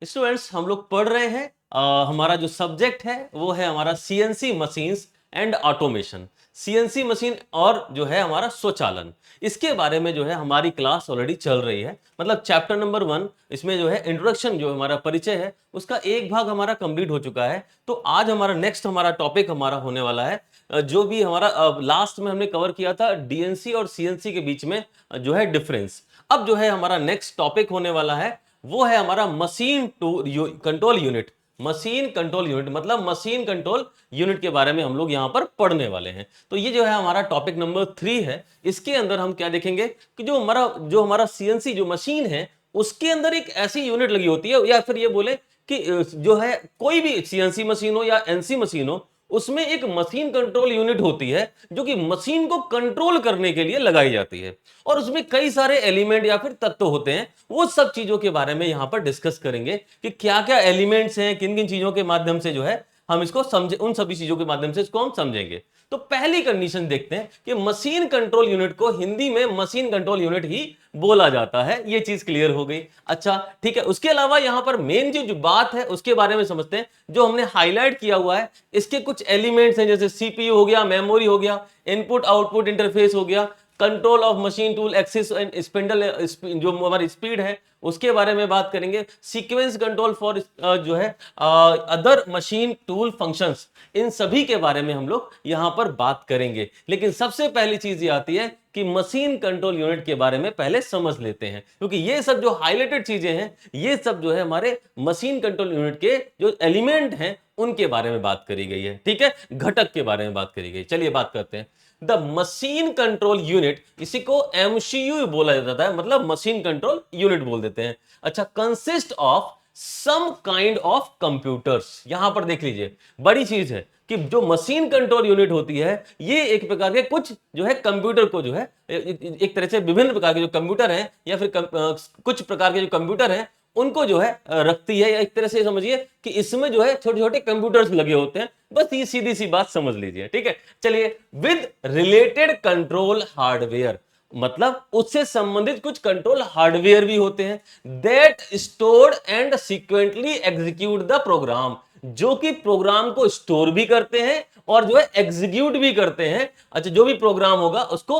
Students हम लोग पढ़ रहे हैं हमारा जो सब्जेक्ट है वो है हमारा CNC machines and automation. CNC machine और जो है हमारा स्वचालन, इसके बारे में जो है हमारी क्लास ऑलरेडी चल रही है। मतलब चैप्टर नंबर 1 इसमें जो है इंट्रोडक्शन जो हमारा परिचय है उसका एक भाग हमारा कंप्लीट हो चुका है। तो आज हमारा नेक्स्ट हमारा टॉपिक हमारा होने वाला है जो भी हमारा लास्ट में हमने कवर किया था डीएनसी और सीएनसी के बीच में जो है डिफरेंस। अब जो है हमारा नेक्स्ट टॉपिक होने वाला है वो है हमारा machine control unit. Machine control unit मतलब मशीन कंट्रोल यूनिट के बारे में हम लोग यहां पर पढ़ने वाले हैं। तो ये जो है हमारा टॉपिक नंबर 3 है। इसके अंदर हम क्या देखेंगे कि जो हमारा सीएनसी जो मशीन है उसके अंदर एक ऐसी यूनिट लगी होती है, या फिर ये बोले कि जो है कोई भी सीएनसी मशीन हो या एनसी मशीन हो उसमें एक मशीन कंट्रोल यूनिट होती है जो कि मशीन को कंट्रोल करने के लिए लगाई जाती है। और उसमें कई सारे एलिमेंट या फिर तत्व होते हैं। वो सब चीजों के बारे में यहां पर डिस्कस करेंगे कि क्या क्या एलिमेंट्स हैं, किन किन चीजों के माध्यम से जो है हम इसको समझे, उन सभी चीजों के माध्यम से इसको हम समझेंगे। तो पहली कंडीशन देखते हैं कि मशीन कंट्रोल यूनिट को हिंदी में मशीन कंट्रोल यूनिट ही बोला जाता है। ये चीज क्लियर हो गई। अच्छा ठीक है, उसके अलावा यहां पर मेन जो बात है उसके बारे में समझते हैं। जो हमने हाईलाइट किया हुआ है इसके कुछ एलिमेंट्स हैं, जैसे सीपीयू हो गया, मेमोरी हो गया, इनपुट आउटपुट इंटरफेस हो गया, control of machine tool axis and spindle जो हमारी स्पीड है उसके बारे में बात करेंगे। सीक्वेंस कंट्रोल फॉर जो है अदर मशीन टूल फंक्शंस, इन सभी के बारे में हम लोग यहां पर बात करेंगे। लेकिन सबसे पहली चीज ये आती है कि मशीन कंट्रोल यूनिट के बारे में पहले समझ लेते हैं, क्योंकि ये सब जो हाईलाइटेड चीजें हैं ये सब जो है हमारे मशीन कंट्रोल यूनिट के जो एलिमेंट हैं उनके बारे में बात करी गई है। ठीक है, घटक के बारे में बात करी गई। चलिए बात करते हैं। द मशीन कंट्रोल यूनिट, इसी को एमसीयू बोला जाता है, मतलब मशीन कंट्रोल यूनिट बोल देते हैं। अच्छा, consist of some kind of computers. यहां पर देख लीजिए बड़ी चीज है कि जो मशीन कंट्रोल यूनिट होती है ये एक प्रकार के कुछ जो है कंप्यूटर को जो है एक तरह से विभिन्न प्रकार के जो कंप्यूटर हैं या फिर कुछ प्रकार के जो कंप्यूटर हैं उनको जो है रखती है। या एक तरह से समझिए कि इसमें जो है छोटे छोटे कंप्यूटर्स लगे होते हैं। बस ये सीधी सी बात समझ लीजिए। ठीक है, चलिए। विद रिलेटेड कंट्रोल हार्डवेयर, मतलब उससे संबंधित कुछ कंट्रोल हार्डवेयर भी होते हैं। That store and sequentially execute the program, जो कि प्रोग्राम को स्टोर भी करते हैं और जो है एग्जीक्यूट भी करते हैं। अच्छा, जो भी प्रोग्राम होगा उसको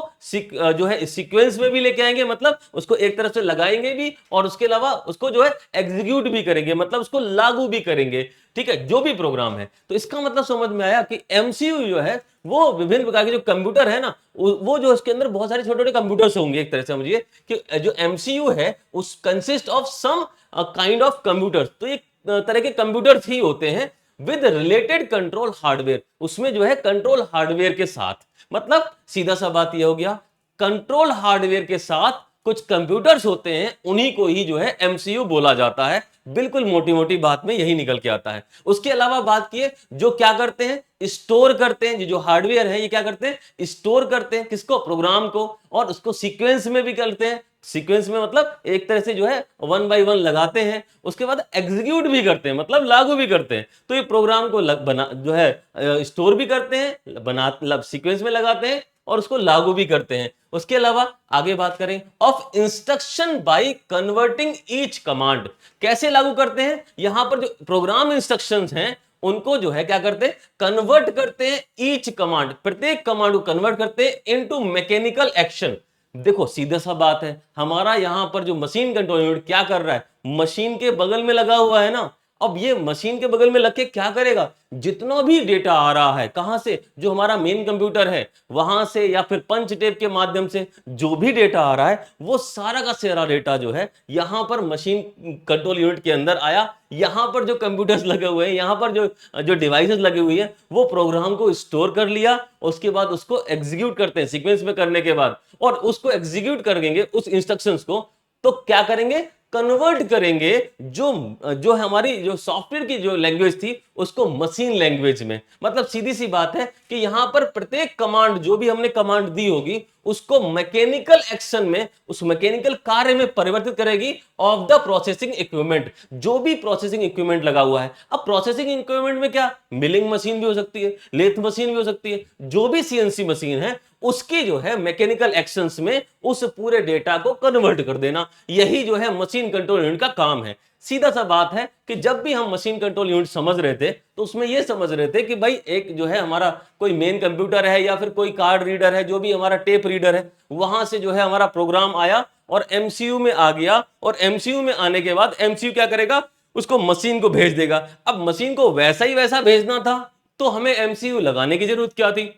जो है सीक्वेंस में भी लेके आएंगे, मतलब उसको एक तरफ से लगाएंगे भी और उसके अलावा उसको जो है एग्जीक्यूट भी करेंगे, मतलब उसको लागू भी करेंगे। ठीक है, जो भी प्रोग्राम है। तो इसका मतलब समझ में आया कि एमसीयू जो है वो विभिन्न प्रकार के जो कंप्यूटर है ना, वो जो उसके अंदर बहुत सारे छोटे छोटे कंप्यूटर्स होंगे। एक तरह से समझिए कि जो एमसीयू है उस consist of some kind of computers, तो एक तरह के कंप्यूटर्स ही होते हैं विद रिलेटेड कंट्रोल हार्डवेयर, उसमें जो है कंट्रोल हार्डवेयर के साथ। मतलब सीधा सा बात यह हो गया, कंट्रोल हार्डवेयर के साथ कुछ कंप्यूटर्स होते हैं, उन्हीं को ही जो है एमसीयू बोला जाता है। बिल्कुल मोटी मोटी बात में यही निकल के आता है। उसके अलावा बात किए जो क्या करते हैं, स्टोर करते हैं। जो हार्डवेयर है ये क्या करते हैं, स्टोर करते हैं किसको, प्रोग्राम को, और उसको सीक्वेंस में भी करते हैं। सीक्वेंस में मतलब एक तरह से जो है 1 बाय 1 लगाते हैं, उसके बाद एग्जीक्यूट भी करते हैं, मतलब लागू भी करते हैं। तो ये प्रोग्राम को बना जो है स्टोर भी करते हैं, बना सीक्वेंस में लगाते हैं और उसको लागू भी करते हैं। उसके अलावा आगे बात करें of instruction by converting each command, कैसे लागू करते हैं। यहां पर जो प्रोग्राम इंस्ट्रक्शंस हैं उनको जो है क्या करते हैं, कन्वर्ट करते हैं। ईच कमांड, प्रत्येक कमांड को कन्वर्ट करते हैं इनटू मैकेनिकल एक्शन। देखो सीधा सा बात है, हमारा यहां पर जो मशीन कंट्रोल यूनिट क्या कर रहा है, मशीन के बगल में लगा हुआ है ना। अब ये मशीन के बगल में लग के क्या करेगा, जितना भी डेटा आ रहा है कहां से, जो हमारा मेन कंप्यूटर है वहां से या फिर पंच टेप के माध्यम से जो भी डेटा आ रहा है वो सारा का सारा डेटा जो है यहां पर मशीन कंट्रोल यूनिट के अंदर आया। यहां पर जो कंप्यूटर्स लगे हुए हैं, यहां पर जो जो डिवाइसेस लगी हुई हैं, वो प्रोग्राम को स्टोर कर लिया, उसके बाद उसको एग्जीक्यूट करते हैं सीक्वेंस में करने के बाद, और उसको एग्जीक्यूट करेंगे उस इंस्ट्रक्शंस को। तो क्या करेंगे, कन्वर्ट करेंगे जो जो हमारी जो सॉफ्टवेयर की जो लैंग्वेज थी उसको मशीन लैंग्वेज में। मतलब सीधी सी बात है कि यहां पर प्रत्येक कमांड, जो भी हमने कमांड दी होगी उसको मैकेनिकल एक्शन में, उस मैकेनिकल कार्य में परिवर्तित करेगी ऑफ द प्रोसेसिंग इक्विपमेंट, जो भी प्रोसेसिंग इक्विपमेंट लगा हुआ है। अब प्रोसेसिंग इक्विपमेंट में क्या, मिलिंग मशीन भी हो सकती है, लेथ मशीन भी हो सकती है, जो भी सीएनसी मशीन है उसकी जो है मैकेनिकल एक्शंस में उस पूरे डेटा को कन्वर्ट कर देना, यही जो है मशीन कंट्रोल यूनिट का काम है। सीधा सा बात है कि जब भी हम मशीन कंट्रोल यूनिट समझ रहे थे तो उसमें यह समझ रहे थे कि भाई एक जो है हमारा कोई मेन कंप्यूटर है या फिर कोई कार्ड रीडर है, जो भी हमारा टेप रीडर है, वहां से जो है हमारा प्रोग्राम आया और एमसीयू में आ गया, और एमसीयू में आने के बाद एमसीयू क्या करेगा, उसको मशीन को भेज देगा। अब मशीन को वैसा ही वैसा भेजना था तो हमें एमसीयू लगाने की जरूरत क्या थी,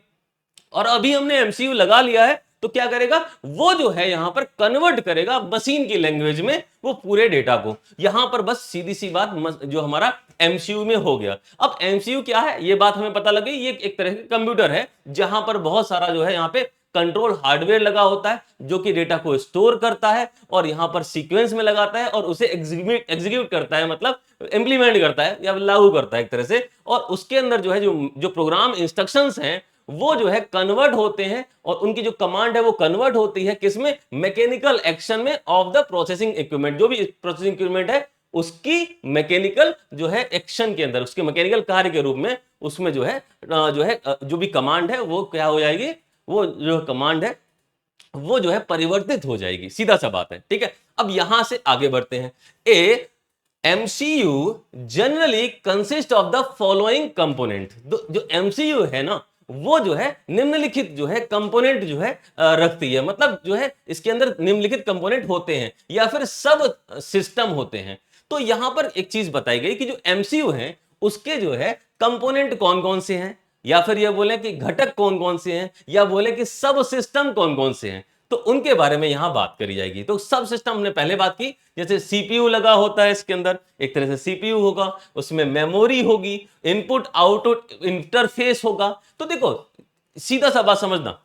और अभी हमने एमसीयू लगा लिया है तो क्या करेगा, वो जो है यहां पर कन्वर्ट करेगा मशीन की लैंग्वेज में वो पूरे डेटा को। यहां पर बस सीधी सी बात जो हमारा एमसीयू में हो गया। अब एमसीयू क्या है ये बात हमें पता लग गई, ये एक तरह का कंप्यूटर है जहां पर बहुत सारा जो है यहाँ पे कंट्रोल हार्डवेयर लगा होता है जो कि डेटा को स्टोर करता है और यहां पर सीक्वेंस में लगाता है और उसे एग्जीक्यूट करता है, मतलब इंप्लीमेंट करता है या लागू करता है एक तरह से। और उसके अंदर जो है जो प्रोग्राम इंस्ट्रक्शंस हैं वो जो है कन्वर्ट होते हैं, और उनकी जो कमांड है वो कन्वर्ट होती है किसमें, मैकेनिकल एक्शन में ऑफ द प्रोसेसिंग इक्विपमेंट। जो भी प्रोसेसिंग इक्विपमेंट है उसकी मैकेनिकल जो है एक्शन के अंदर, उसके मैकेनिकल कार्य के रूप में उसमें जो है जो भी कमांड है वो क्या हो जाएगी, वो जो कमांड है वो जो है परिवर्तित हो जाएगी। सीधा सा बात है, ठीक है। अब यहां से आगे बढ़ते हैं। ए MCU generally consist of the following component. जो MCU है ना वो जो है निम्नलिखित जो है कंपोनेंट जो है रखती है, मतलब जो है इसके अंदर निम्नलिखित कंपोनेंट होते हैं या फिर सब सिस्टम होते हैं। तो यहां पर एक चीज बताई गई कि जो MCU है उसके जो है कंपोनेंट कौन कौन से हैं, या फिर यह बोले कि घटक कौन कौन से हैं, या बोले कि सब सिस्टम कौन कौन से हैं, तो उनके बारे में यहां बात करी जाएगी। तो सब सिस्टम हमने पहले बात की, जैसे सीपीयू लगा होता है इसके अंदर, एक तरह से सीपीयू होगा, उसमें मेमोरी होगी, इनपुट आउटपुट इंटरफेस होगा। तो देखो सीधा सा बात समझना,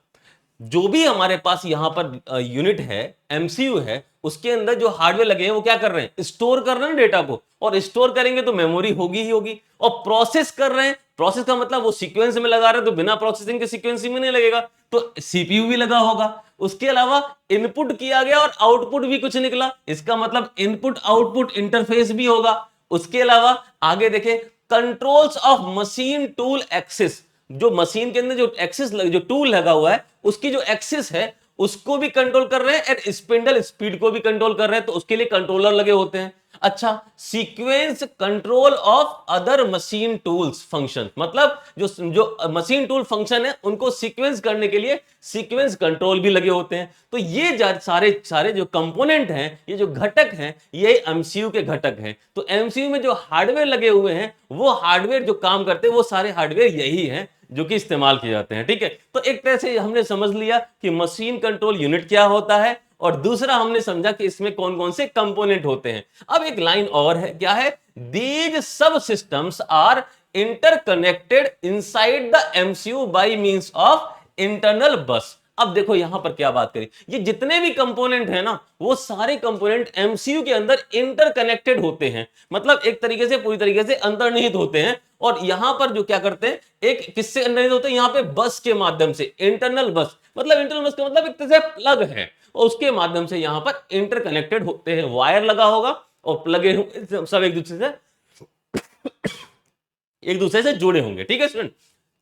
जो भी हमारे पास यहां पर यूनिट है, एमसीयू है, उसके अंदर जो हार्डवेयर लगे हैं वो क्या कर रहे हैं, स्टोर कर रहे हैं डेटा को, और स्टोर करेंगे तो मेमोरी होगी ही होगी, और प्रोसेस कर रहे हैं, प्रोसेस का मतलब वो सीक्वेंस में लगा रहे हैं तो बिना प्रोसेसिंग के सीक्वेंस में नहीं लगेगा, तो सीपीयू भी लगा होगा। उसके अलावा इनपुट किया गया और आउटपुट भी कुछ निकला, इसका मतलब इनपुट आउटपुट इंटरफेस भी होगा। उसके अलावा आगे देखें, controls of machine tool axes, जो मशीन के अंदर जो एक्सेस जो टूल लगा हुआ है उसकी जो एक्सेस है उसको भी कंट्रोल कर रहे हैं, और स्पिंडल स्पीड को भी कंट्रोल कर रहे हैं, तो उसके लिए कंट्रोलर लगे होते हैं। अच्छा, sequence control of other machine tools function, मतलब जो मशीन टूल फंक्शन है उनको सीक्वेंस करने के लिए सीक्वेंस कंट्रोल भी लगे होते हैं। तो ये सारे सारे जो कंपोनेंट हैं, ये जो घटक हैं, ये एमसीयू के घटक हैं। तो एमसीयू में जो हार्डवेयर लगे हुए हैं वो हार्डवेयर जो काम करते हैं वो सारे हार्डवेयर यही हैं जो कि इस्तेमाल किए जाते हैं, ठीक है। तो एक तरह से हमने समझ लिया कि मशीन कंट्रोल यूनिट क्या होता है, और दूसरा हमने समझा कि इसमें कौन कौन से कंपोनेंट होते हैं। अब एक लाइन और है, क्या है, दीज सब systems are interconnected inside the MCU by means of internal bus. अब देखो यहां पर क्या बात करी, ये जितने भी कंपोनेंट है ना वो सारे कंपोनेंट एमसीयू के अंदर इंटरकनेक्टेड होते हैं, मतलब एक तरीके से पूरी तरीके से अंतर्निहित होते हैं। और यहां पर जो क्या करते हैं, एक किससे अंतर्निहित होते हैं, यहां पे बस के माध्यम से, इंटरनल बस, मतलब इंटरनल बस का मतलब एक तरह से प्लग है, और उसके माध्यम से यहां पर इंटरकनेक्टेड होते हैं, वायर लगा होगा और प्लगे सब एक दूसरे से जुड़े होंगे, ठीक है स्टूडेंट।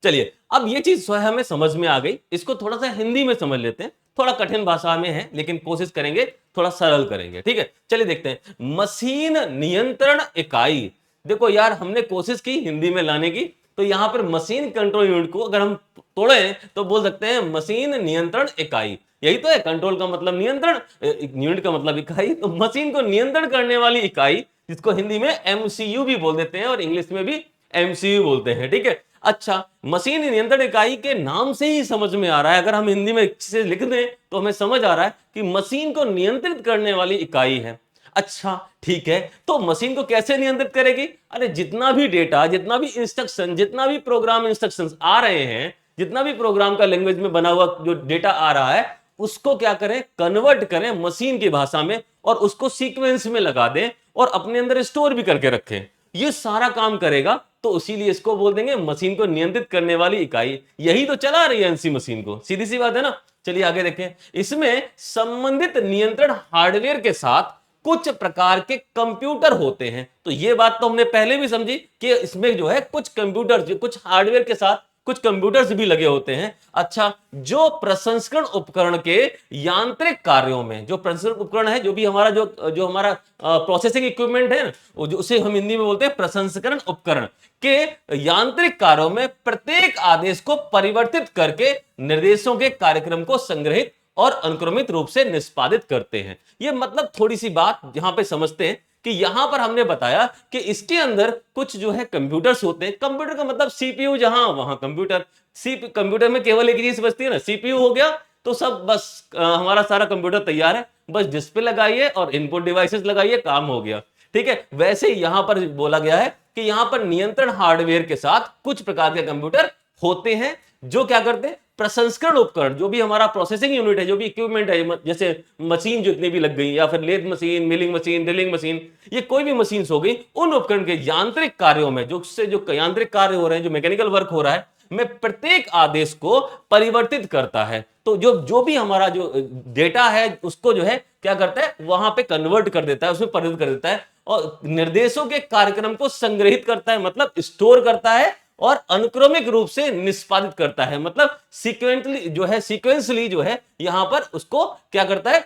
चलिए अब ये चीज हमें समझ में आ गई, इसको थोड़ा सा हिंदी में समझ लेते हैं, थोड़ा कठिन भाषा में है लेकिन कोशिश करेंगे थोड़ा सरल करेंगे, ठीक है। चलिए देखते हैं, मशीन नियंत्रण इकाई। देखो यार हमने कोशिश की हिंदी में लाने की, तो यहां पर मशीन कंट्रोल यूनिट को अगर हम तोड़े तो बोल सकते हैं मशीन नियंत्रण इकाई, यही तो है। कंट्रोल का मतलब नियंत्रण, यूनिट का मतलब इकाई, तो मशीन को नियंत्रण करने वाली इकाई, जिसको हिंदी में एमसीयू भी बोल देते हैं और इंग्लिश में भी एमसीयू बोलते हैं, ठीक है। अच्छा, मशीन नियंत्रण इकाई के नाम से ही समझ में आ रहा है, अगर हम हिंदी में से लिख दें तो हमें समझ आ रहा है कि मशीन को नियंत्रित करने वाली इकाई है। अच्छा ठीक है, तो मशीन को कैसे नियंत्रित करेगी, अरे जितना भी डेटा, जितना भी इंस्ट्रक्शन, जितना भी प्रोग्राम इंस्ट्रक्शंस आ रहे हैं, जितना भी प्रोग्राम का लैंग्वेज में बना हुआ जो डेटा आ रहा है उसको क्या करें, कन्वर्ट करें मशीन की भाषा में, और उसको सीक्वेंस में लगा दें और अपने अंदर स्टोर भी करके रखें। ये सारा काम करेगा, तो इसीलिए इसको बोल देंगे मशीन को नियंत्रित करने वाली इकाई। यही तो चला रही है एनसी मशीन को, सीधी सी बात है ना। चलिए आगे देखें, इसमें संबंधित नियंत्रण हार्डवेयर के साथ कुछ प्रकार के कंप्यूटर होते हैं। तो ये बात तो हमने पहले भी समझी कि इसमें जो है कुछ कंप्यूटर, कुछ हार्डवेयर के साथ कुछ कंप्यूटर्स भी लगे होते हैं। अच्छा, जो प्रसंस्करण उपकरण के यांत्रिक कार्यों में, जो प्रसंस्करण उपकरण है, जो भी हमारा जो हमारा प्रोसेसिंग इक्विपमेंट है, उसे हम हिंदी में बोलते हैं प्रसंस्करण उपकरण के यांत्रिक कार्यों में प्रत्येक आदेश को परिवर्तित करके निर्देशों के कार्यक्रम को संग्रहित और अनुक्रमित रूप से निष्पादित करते हैं। ये मतलब थोड़ी सी बात यहां पे समझते हैं कि यहां पर हमने बताया कि इसके अंदर कुछ जो है कंप्यूटर्स होते हैं। कंप्यूटर का मतलब सीपीयू, जहां वहां कंप्यूटर। कंप्यूटर में केवल एक चीज बचती है ना, सीपीयू हो गया तो सब बस हमारा सारा कंप्यूटर तैयार है, बस डिस्प्ले लगाइए और इनपुट डिवाइसेस लगाइए, काम हो गया। ठीक है, वैसे ही यहां पर बोला गया है कि यहां पर नियंत्रण हार्डवेयर के साथ कुछ प्रकार के कंप्यूटर होते हैं जो क्या करते हैं, प्रसंस्करण उपकरण, जो भी हमारा प्रोसेसिंग यूनिट है, जो भी इक्विपमेंट है, जैसे मशीन जितनी भी लग गई, या फिर lathe machine, milling machine, drilling machine, ये कोई भी मशीन हो गई, उन उपकरण के यांत्रिक कार्यों में, जो यांत्रिक कार्य हो रहे हैं, जो मैकेनिकल वर्क हो रहा है, में प्रत्येक आदेश को परिवर्तित करता है। तो जो भी हमारा जो डेटा है उसको जो है क्या करता है, वहां पे कन्वर्ट कर देता है, उसमें परिवर्तित कर देता है, और निर्देशों के कार्यक्रम को संग्रहित करता है, मतलब स्टोर करता है, और अनुक्रमिक रूप से निष्पादित करता है, मतलब सीक्वेंसली जो है यहां पर उसको क्या करता है,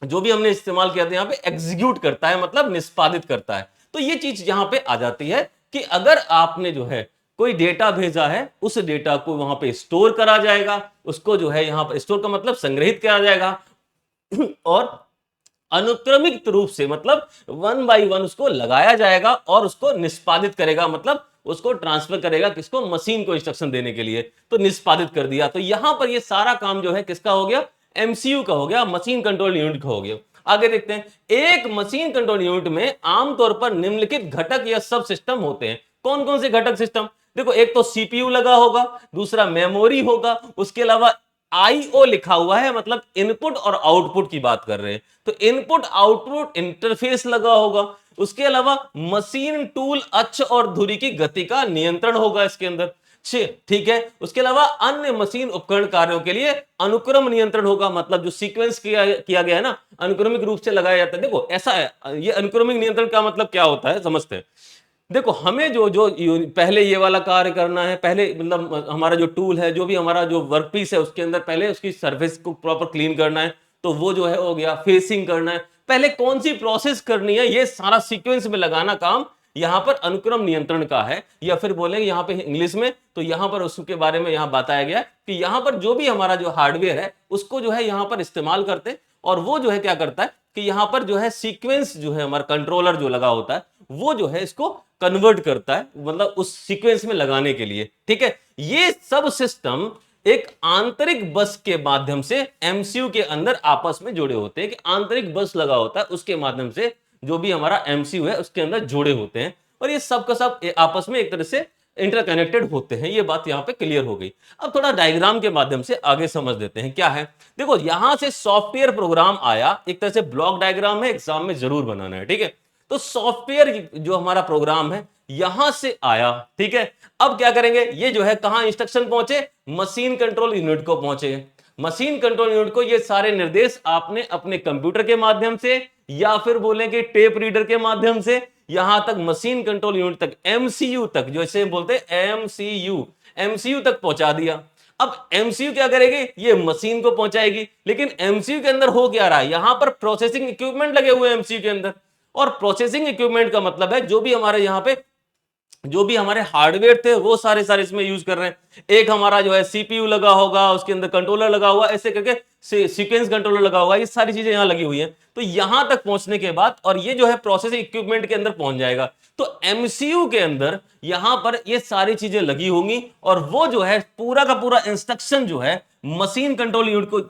जो भी हमने इस्तेमाल किया था यहां पे एग्जीक्यूट करता है, मतलब निष्पादित करता है। तो ये चीज यहां पे आ जाती है कि अगर आपने जो है कोई डेटा भेजा है, उस डेटा को वहां पे स्टोर करा जाएगा, उसको जो है यहां पर स्टोर का मतलब संग्रहित किया जाएगा, और अनुक्रमिक रूप से मतलब वन बाय वन उसको लगाया जाएगा और उसको निष्पादित करेगा, मतलब उसको ट्रांसफर करेगा किसको, मशीन को इंस्ट्रक्शन देने के लिए। तो निष्पादित कर दिया, तो यहां पर ये सारा काम जो है किसका हो गया, एमसीयू का हो गया, मशीन कंट्रोल यूनिट का हो गया। आगे देखते हैं, एक मशीन कंट्रोल यूनिट में आमतौर पर निम्नलिखित घटक या सब सिस्टम होते हैं। कौन कौन से घटक सिस्टम, देखो, एक तो सीपीयू लगा होगा, दूसरा मेमोरी होगा, उसके अलावा आईओ लिखा हुआ है, मतलब इनपुट और आउटपुट की बात कर रहे हैं, तो इनपुट आउटपुट इंटरफेस लगा होगा, उसके अलावा मशीन टूल अक्ष और धुरी की गति का नियंत्रण होगा इसके अंदर। ठीक है, उसके अलावा अन्य मशीन उपकरण कार्यों के लिए अनुक्रम नियंत्रण होगा, मतलब जो सीक्वेंस किया गया है ना, अनुक्रमिक रूप से लगाया जाता है। देखो ऐसा है, ये अनुक्रमिक नियंत्रण का मतलब क्या होता है समझते हैं। देखो, हमें जो जो पहले ये वाला कार्य करना है, पहले मतलब हमारा जो टूल है, जो भी हमारा जो वर्कपीस है, उसके अंदर पहले उसकी सरफेस को प्रॉपर क्लीन करना है, तो वो जो है हो गया, फेसिंग करना है, पहले कौन सी प्रोसेस करनी है, ये सारा सीक्वेंस में लगाना काम यहां पर अनुक्रम नियंत्रण का है, या फिर बोलेंगे यहां पे इंग्लिश में, तो यहां पर उसके बारे में यहां बताया गया कि यहां पर जो भी हमारा जो हार्डवेयर है उसको जो है यहां पर इस्तेमाल करते हैं, और वो जो है क्या करता है कि यहां पर जो है सीक्वेंस जो है हमारा कंट्रोलर जो लगा होता है, वो जो है इसको कन्वर्ट करता है, मतलब उस सीक्वेंस में लगाने के लिए। ठीक है, ये सब सिस्टम एक आंतरिक बस के माध्यम से एमसीयू के अंदर आपस में जुड़े होते हैं, कि आंतरिक बस लगा होता है, उसके माध्यम से जो भी हमारा एमसीयू है उसके अंदर जुड़े होते हैं, और ये सब का सब आपस में एक तरह से इंटरकनेक्टेड होते हैं। ये बात यहां पे क्लियर हो गई। अब थोड़ा डायग्राम के माध्यम से आगे समझ लेते हैं क्या है। देखो, यहां से सॉफ्टवेयर प्रोग्राम आया, एक तरह से ब्लॉक डायग्राम है, एग्जाम में जरूर बनाना है। ठीक है, तो सॉफ्टवेयर जो हमारा प्रोग्राम है यहां से आया। ठीक है, अब क्या करेंगे, ये जो है कहां इंस्ट्रक्शन पहुंचे, मशीन कंट्रोल यूनिट को पहुंचे। मशीन कंट्रोल यूनिट को ये सारे निर्देश आपने अपने कंप्यूटर के माध्यम से, या फिर बोले कि टेप रीडर के माध्यम से, यहां तक मशीन कंट्रोल यूनिट तक, एमसीयू तक, जो इसे बोलते हैं एमसीयू तक पहुंचा दिया। अब एमसीयू क्या करेगी, ये मशीन को पहुंचाएगी, लेकिन एमसीयू के अंदर हो क्या रहा है, यहां पर प्रोसेसिंग इक्विपमेंट लगे हुए हैं एमसीयू के अंदर, और प्रोसेसिंग इक्विपमेंट का मतलब है जो भी हमारे यहां पे जो भी हमारे हार्डवेयर थे वो सारे सारे इसमें यूज कर रहे हैं। एक हमारा जो है सीपीयू लगा होगा, उसके अंदर कंट्रोलर लगा हुआ, ऐसे करके सीक्वेंस कंट्रोलर लगा हुआ, ये सारी चीजें यहां लगी हुई हैं। तो यहां तक पहुंचने के बाद, और ये जो है प्रोसेसिंग इक्विपमेंट के अंदर पहुंच जाएगा, तो एमसीयू के अंदर यहां पर ये सारी चीजें लगी होंगी, और वो जो है पूरा का पूरा इंस्ट्रक्शन जो है मशीन कंट्रोल यूनिट को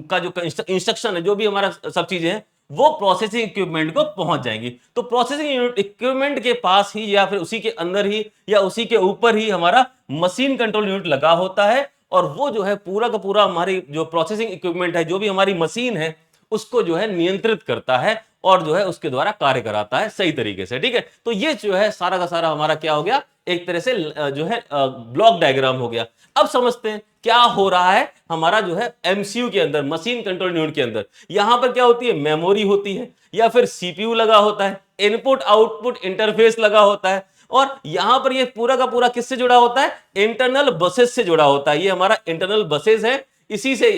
का जो इंस्ट्रक्शन है, जो भी हमारा सब चीजें हैं, वो प्रोसेसिंग इक्विपमेंट को पहुंच जाएंगी। तो प्रोसेसिंग इक्विपमेंट के पास ही, या फिर उसी के अंदर ही, या उसी के ऊपर ही हमारा मशीन कंट्रोल यूनिट लगा होता है, और वो जो है पूरा का पूरा हमारी जो प्रोसेसिंग इक्विपमेंट है, जो भी हमारी मशीन है, उसको जो है नियंत्रित करता है, और जो है उसके द्वारा कार्य कराता है सही तरीके से। ठीक है, तो ये जो है सारा का सारा हमारा क्या हो गया, एक तरह से जो है ब्लॉक डायग्राम हो गया। अब समझते हैं क्या हो रहा है हमारा जो है एमसीयू के अंदर, मशीन कंट्रोल यूनिट के अंदर। यहां पर क्या होती है, मेमोरी होती है, या फिर सीपीयू लगा होता है, इनपुट आउटपुट इंटरफेस लगा होता है, और यहां पर ये पूरा का पूरा किससे जुड़ा होता है, इंटरनल बसेस से जुड़ा होता है। ये हमारा इंटरनल बसेस है, इसी से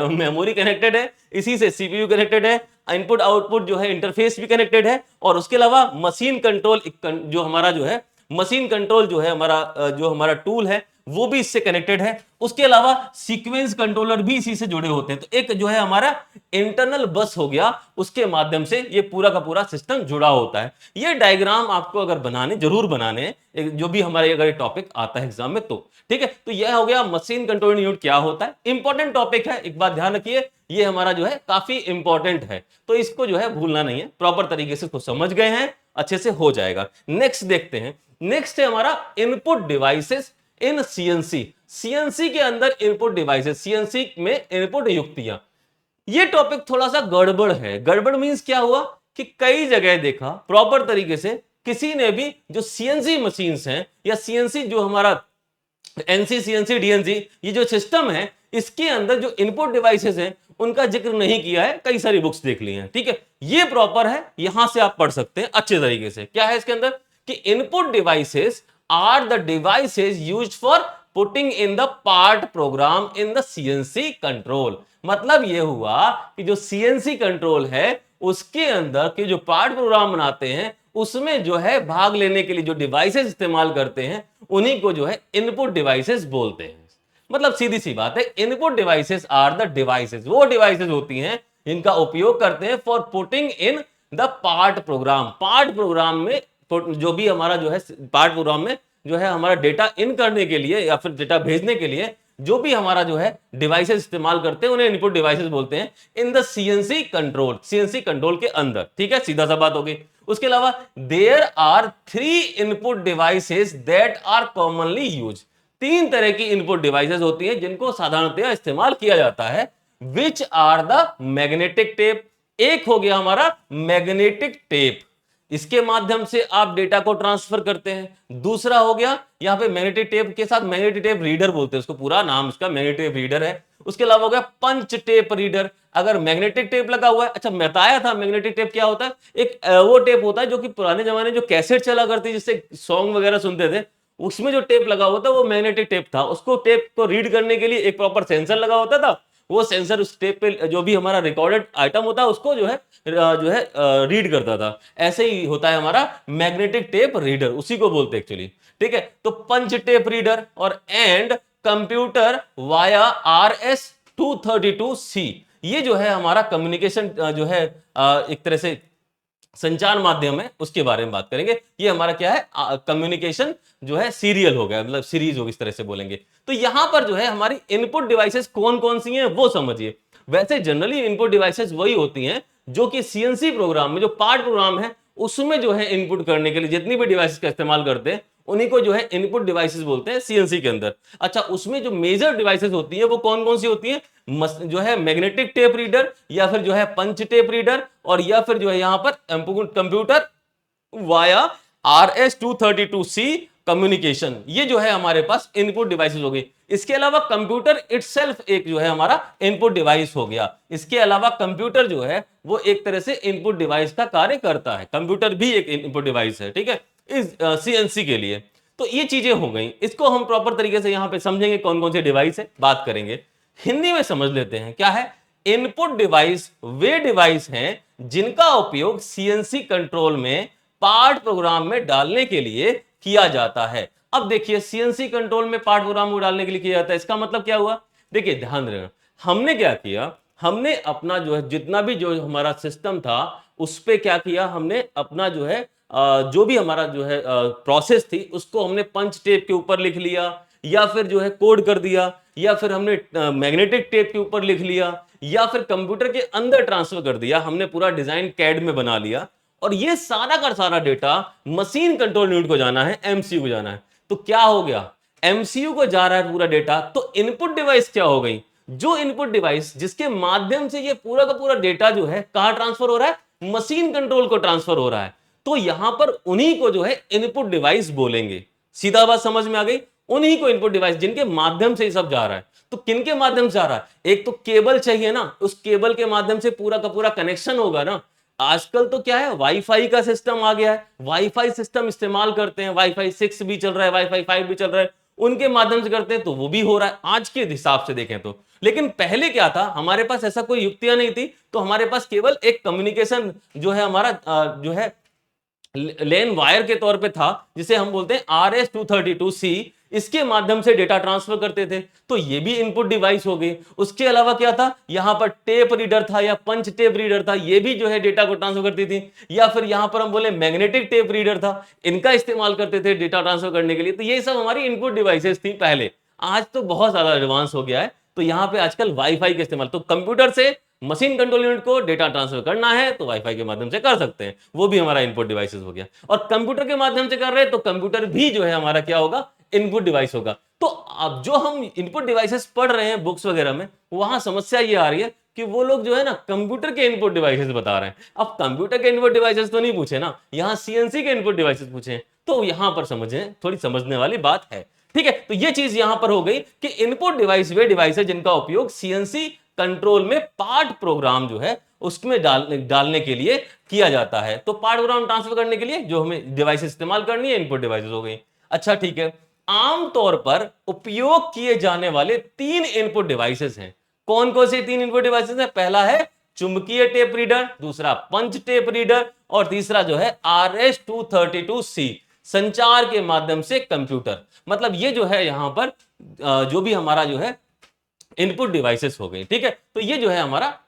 मेमोरी कनेक्टेड है, इसी से सीपीयू कनेक्टेड है, इनपुट आउटपुट जो है इंटरफेस भी कनेक्टेड है, और उसके अलावा मशीन कंट्रोल जो हमारा जो है मशीन कंट्रोल जो है हमारा जो हमारा टूल है वो भी इससे कनेक्टेड है। उसके अलावा सीक्वेंस कंट्रोलर भी इसी से जुड़े होते हैं। तो एक जो है हमारा इंटरनल बस हो गया, उसके माध्यम से ये पूरा का पूरा सिस्टम जुड़ा होता है। ये डायग्राम आपको अगर बनाने जरूर बनाने, जो भी हमारे अगर टॉपिक आता है एग्जाम में तो ठीक है। तो यह हो गया मशीन कंट्रोल यूनिट क्या होता है, इंपॉर्टेंट टॉपिक है, एक बात ध्यान रखिए, ये हमारा जो है काफी इंपॉर्टेंट है, तो इसको जो है भूलना नहीं है, प्रॉपर तरीके से इसको समझ गए हैं अच्छे से हो जाएगा। नेक्स्ट देखते हैं, नेक्स्ट है हमारा input devices in CNC. CNC के अंदर इनपुट डिवाइसेस, सीएनसी में इनपुट युक्तियां, ये टॉपिक थोड़ा सा गड़बड़ है। गड़बड़ मींस क्या हुआ कि कई जगह देखा प्रॉपर तरीके से किसी ने भी जो सीएनसी मशीन्स हैं या सीएनसी जो हमारा एनसी सीएनसी डीएनसी ये जो सिस्टम है इसके अंदर जो इनपुट डिवाइसेस हैं उनका जिक्र नहीं किया है। कई सारी बुक्स देख ली हैं, ठीक है, ये प्रॉपर है, यहां से आप पढ़ सकते हैं अच्छे तरीके से। क्या है इसके अंदर कि input devices are the devices used for putting in the part program in the CNC control. मतलब यह हुआ कि जो सीएनसी कंट्रोल है उसके अंदर के जो पार्ट प्रोग्राम बनाते हैं उसमें जो है भाग लेने के लिए जो डिवाइसेस इस्तेमाल करते हैं उन्हीं को जो है इनपुट डिवाइसेस बोलते हैं। मतलब सीधी सी बात है, input devices are the devices, वो डिवाइसेस होती हैं जिनका उपयोग करते हैं for putting in the part program. Part program में जो भी हमारा जो है पार्ट प्रोग्राम में जो है हमारा डेटा इन करने के लिए या फिर डेटा भेजने के लिए जो भी हमारा जो है डिवाइसेस इस्तेमाल करते हैं उन्हें इनपुट डिवाइसेस बोलते हैं इन the CNC control, CNC control के अंदर, ठीक है, सीधा सा बात होगी। उसके अलावा there are 3 input devices that are commonly use. 3 तरह की इनपुट डिवाइसेस होती हैं जिनको साधारणतया इस्तेमाल किया जाता है। Which are the magnetic tape, एक हो गया हमारा मैग्नेटिक टेप, इसके माध्यम से आप डेटा को ट्रांसफर करते हैं। दूसरा हो गया यहां पे मैग्नेटिक टेप के साथ मैग्नेटिक टेप रीडर बोलते हैं उसको, पूरा नाम उसका मैग्नेटिक टेप रीडर है। उसके अलावा हो गया पंच टेप रीडर, अगर मैग्नेटिक टेप लगा हुआ है, अच्छा मैं बताया था मैग्नेटिक टेप क्या होता है, एक वो टेप होता है जो कि पुराने जमाने जो कैसेट चला करती जिससे सॉन्ग वगैरह सुनते थे उसमें जो टेप लगा हुआ था वो मैग्नेटिक टेप था। उसको टेप को रीड करने के लिए एक प्रॉपर सेंसर लगा होता था, वो सेंसर उस टेप पे जो भी हमारा रिकॉर्डेड आइटम होता है उसको जो है रीड करता था। ऐसे ही होता है हमारा मैग्नेटिक टेप रीडर, उसी को बोलते हैं एक्चुअली, ठीक है। तो पंच टेप रीडर और एंड कंप्यूटर वाया RS-232C, ये जो है हमारा कम्युनिकेशन जो है एक तरह से संचार माध्यम है, उसके बारे में बात करेंगे। ये हमारा क्या है कम्युनिकेशन जो है सीरियल हो गया, मतलब सीरीज होगी इस तरह से बोलेंगे। तो यहां पर जो है हमारी इनपुट डिवाइसेस कौन कौन सी हैं वो समझिए। वैसे जनरली इनपुट डिवाइसेस वही होती हैं जो कि सीएनसी प्रोग्राम में जो पार्ट प्रोग्राम है उसमें जो है इनपुट करने के लिए जितनी भी डिवाइसेस का इस्तेमाल करते हैं उन्हीं को जो है इनपुट डिवाइसेस बोलते हैं सीएनसी के अंदर। अच्छा, उसमें जो मेजर डिवाइसेस होती हैं वो कौन कौन सी होती हैं, जो है मैग्नेटिक टेप रीडर या फिर जो है पंच टेप रीडर और या फिर जो है यहां पर कंप्यूटर वाया RS-232C कम्युनिकेशन, ये जो है हमारे पास इनपुट डिवाइसेस हो गई। इसके अलावा कंप्यूटर इटसेल्फ एक जो है हमारा इनपुट डिवाइस हो गया। इसके अलावा कंप्यूटर जो है वो एक तरह से इनपुट डिवाइस का कार्य करता है, कंप्यूटर भी एक इनपुट डिवाइस है, ठीक है, इस सीएनसी के लिए। तो ये चीजें हो गई, इसको हम प्रॉपर तरीके से यहां पे समझेंगे कौन कौन से डिवाइस है, बात करेंगे। हिंदी में समझ लेते हैं क्या है इनपुट डिवाइस। वे डिवाइस हैं जिनका उपयोग सीएनसी कंट्रोल में पार्ट प्रोग्राम में डालने के लिए किया जाता है। अब देखिए सीएनसी कंट्रोल में पार्ट प्रोग्राम को डालने के लिए किया जाता है, इसका मतलब क्या हुआ, देखिए ध्यान देना, हमने क्या किया, हमने अपना जो है जितना भी जो हमारा सिस्टम था उस पे क्या किया, हमने अपना जो है जो भी हमारा जो है प्रोसेस थी उसको हमने पंच टेप के ऊपर लिख लिया या फिर जो है कोड कर दिया या फिर हमने मैग्नेटिक टेप के ऊपर लिख लिया या फिर कंप्यूटर के अंदर ट्रांसफर कर दिया, हमने पूरा डिजाइन कैड में बना लिया और ये सारा का सारा डेटा मशीन कंट्रोल यूनिट को जाना है, एमसीयू को जाना है। तो क्या हो गया, एमसीयू को जा रहा है पूरा डेटा, तो इनपुट डिवाइस क्या हो गई, जो इनपुट डिवाइस जिसके माध्यम से ये पूरा का पूरा डेटा जो है कहां ट्रांसफर हो रहा है, मशीन कंट्रोल को ट्रांसफर हो रहा है। तो यहां पर उन्हीं को जो है इनपुट डिवाइस बोलेंगे। सीधा बात समझ में आ गई, उन्हीं को इनपुट डिवाइस जिनके माध्यम से ये सब जा रहा है। तो किनके माध्यम से जा रहा है, एक तो केबल चाहिए ना, उस केबल के माध्यम से पूरा का पूरा कनेक्शन होगा ना, आजकल तो क्या है, वाईफाई का सिस्टम आ गया है, वाईफाई सिस्टम इस्तेमाल करते हैं, वाईफाई 6 भी चल रहा है, वाईफाई 5 भी चल रहा है, उनके माध्यम से करते हैं, तो वो भी हो रहा है आज के हिसाब से देखें तो। लेकिन पहले क्या था, हमारे पास ऐसा कोई युक्तियां नहीं थी, तो हमारे पास केवल एक कम्युनिकेशन जो है हमारा जो है लेन वायर के तौर पे था, जिसे हम बोलते हैं RS-232C। इसके माध्यम से डेटा ट्रांसफर करते थे, तो ये भी इनपुट डिवाइस हो गई। उसके अलावा क्या था, यहां पर टेप रीडर था या पंच टेप रीडर था, ये भी जो है डेटा को ट्रांसफर करती थी। या फिर यहां पर हम बोले मैग्नेटिक टेप रीडर था, इनका इस्तेमाल करते थे डेटा ट्रांसफर करने के लिए। तो ये सब हमारी इनपुट डिवाइसेस थी पहले। आज तो बहुत ज्यादा एडवांस हो गया है, तो यहां पे आजकल वाईफाई का इस्तेमाल, तो कंप्यूटर से मशीन कंट्रोल यूनिट को डेटा ट्रांसफर करना है तो वाईफाई के माध्यम से कर सकते हैं, वो भी हमारा इनपुट डिवाइसेस हो गया। और कंप्यूटर के माध्यम से कर रहे हैं तो कंप्यूटर भी जो है हमारा क्या होगा, इनपुट डिवाइस होगा। तो अब जो हम इनपुट डिवाइसेस पढ़ रहे हैं बुक्स वगैरह में, वहां समस्या ये आ रही है कि वो लोग जो है ना कंप्यूटर के इनपुट डिवाइसेस बता रहे हैं। अब कंप्यूटर के इनपुट डिवाइसेस तो नहीं पूछे ना, यहाँ सीएनसी के इनपुट डिवाइसेस पूछे हैं, तो यहां पर समझें, थोड़ी समझने वाली बात है। ठीक है, तो ये चीज यहां पर हो गई कि इनपुट डिवाइस वे डिवाइस है जिनका उपयोग सीएनसी कंट्रोल में पार्ट प्रोग्राम जो है उसमें डालने के लिए किया जाता है। तो पार्ट प्रोग्राम ट्रांसफर करने के लिए जो हमें डिवाइस इस्तेमाल करनी है, इनपुट डिवाइसेस हो गई। अच्छा ठीक है, आमतौर पर उपयोग किए जाने वाले 3 इनपुट डिवाइसेस हैं। कौन कौन से 3 इनपुट डिवाइसेस हैं? पहला है चुंबकीय टेप रीडर, दूसरा पंच टेप रीडर, और तीसरा जो है RS-232C, संचार के माध्यम से कंप्यूटर। मतलब ये जो है यहां पर जो भी हमारा जो है इनपुट डिवाइसेस हो गई। ठीक है, तो ये जो है हमारा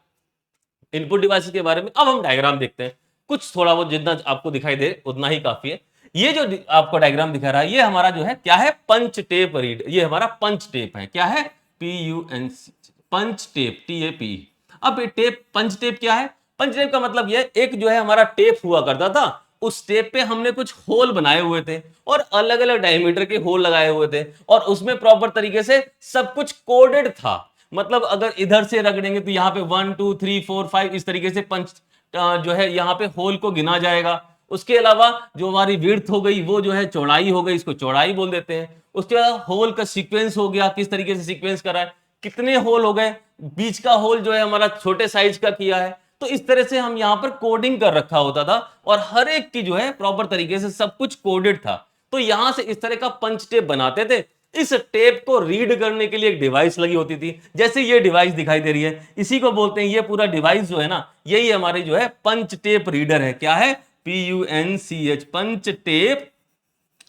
इनपुट डिवाइसेस के बारे में। अब हम डायग्राम देखते हैं, कुछ थोड़ा बहुत जितना आपको दिखाई दे उतना ही काफी है। ये जो आपको डायग्राम दिखा रहा है, ये हमारा जो है क्या है, पंच टेप रीड, ये हमारा पंच टेप है। क्या है? PUNC, पंच टेप, TAP। अब ये टेप, पंच टेप क्या है? पंच टेप का मतलब ये, एक जो है हमारा टेप हुआ करता था, उस टेप पे हमने कुछ होल बनाए हुए थे और अलग अलग डायमीटर के होल लगाए हुए थे, और उसमें प्रॉपर तरीके से सब कुछ कोडेड था। मतलब अगर इधर से रख देंगे तो यहाँ पे 1 2 3 4 5 इस तरीके से पंच जो है यहाँ पे होल को गिना जाएगा। उसके अलावा जो हमारी विड्थ हो गई वो जो है चौड़ाई हो गई, इसको चौड़ाई बोल देते हैं। उसके बाद होल का सीक्वेंस हो गया, किस तरीके से सीक्वेंस करा है, कितने होल हो गए, बीच का होल जो है हमारा छोटे साइज का किया है। तो इस तरह से हम यहाँ पर कोडिंग कर रखा होता था, और हर एक की जो है प्रॉपर तरीके से सब कुछ कोडेड था। तो यहां से इस तरह का पंच टेप बनाते थे। इस टेप को रीड करने के लिए एक डिवाइस लगी होती थी, जैसे ये डिवाइस दिखाई दे रही है, इसी को बोलते हैं, ये पूरा डिवाइस जो है ना, यही हमारे जो है पंच टेप रीडर है। क्या है? PUNCH, पंच टेप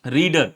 रीडर।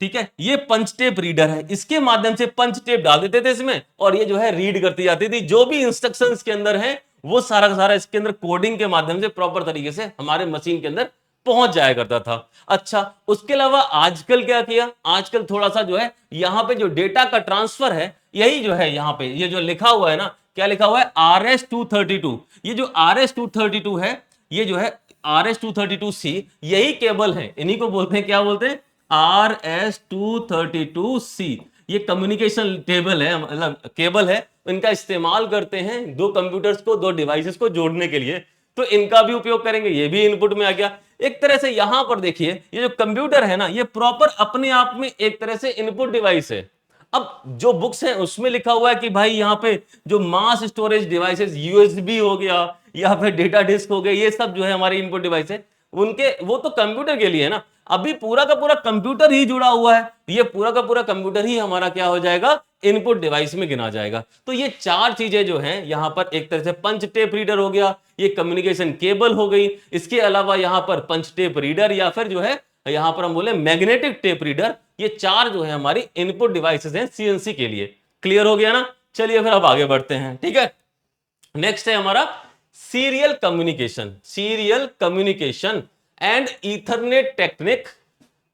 ठीक है, ये पंच टेप रीडर है, इसके माध्यम से पंच टेप डाल देते थे इसमें, और ये जो है रीड करती जाती थी। जो भी इंस्ट्रक्शंस के अंदर है वो सारा का सारा इसके अंदर कोडिंग के माध्यम से प्रॉपर तरीके से हमारे मशीन के अंदर पहुंच जाया करता था। अच्छा, उसके अलावा आजकल क्या किया, आजकल थोड़ा सा जो है यहां पे जो डेटा का ट्रांसफर है, यही जो है यहां पे ये जो लिखा हुआ है ना, क्या लिखा हुआ है, RS-232। ये जो RS-232 है, ये जो है RS-232C, यही केबल है, इन्हीं को बोलते हैं, क्या बोलते हैं, RS-232C। ये कम्युनिकेशन टेबल है, मतलब केबल है, इनका इस्तेमाल करते हैं दो कंप्यूटर्स को, दो डिवाइसेस को जोड़ने के लिए। तो इनका भी उपयोग करेंगे, ये भी इनपुट में आ गया। एक तरह से यहां पर देखिए, ये जो कंप्यूटर है ना, ये प्रॉपर अपने आप में एक तरह से इनपुट डिवाइस है। अब जो बुक्स हैं उसमें लिखा हुआ है कि भाई यहाँ पे जो मास स्टोरेज डिवाइसेस, USB हो गया या फिर डेटा डिस्क हो गया, ये सब जो है हमारे इनपुट डिवाइस है, उनके वो तो कंप्यूटर के लिए है ना। अभी पूरा का पूरा कंप्यूटर ही जुड़ा हुआ है, ये पूरा का पूरा कंप्यूटर ही हमारा क्या हो जाएगा, इनपुट डिवाइस में गिना जाएगा। तो ये चार चीजें जो हैं यहां पर, एक तरह से पंच टेप रीडर हो गया, ये कम्युनिकेशन केबल हो गई, इसके अलावा यहां पर पंच टेप रीडर या फिर जो है यहां पर हम बोले मैग्नेटिक टेप रीडर, ये चार जो है हमारी इनपुट डिवाइसेस हैं सीएनसी के लिए। क्लियर हो गया ना? चलिए फिर अब आगे बढ़ते हैं। ठीक है, नेक्स्ट है हमारा serial communication, serial communication and Ethernet technique,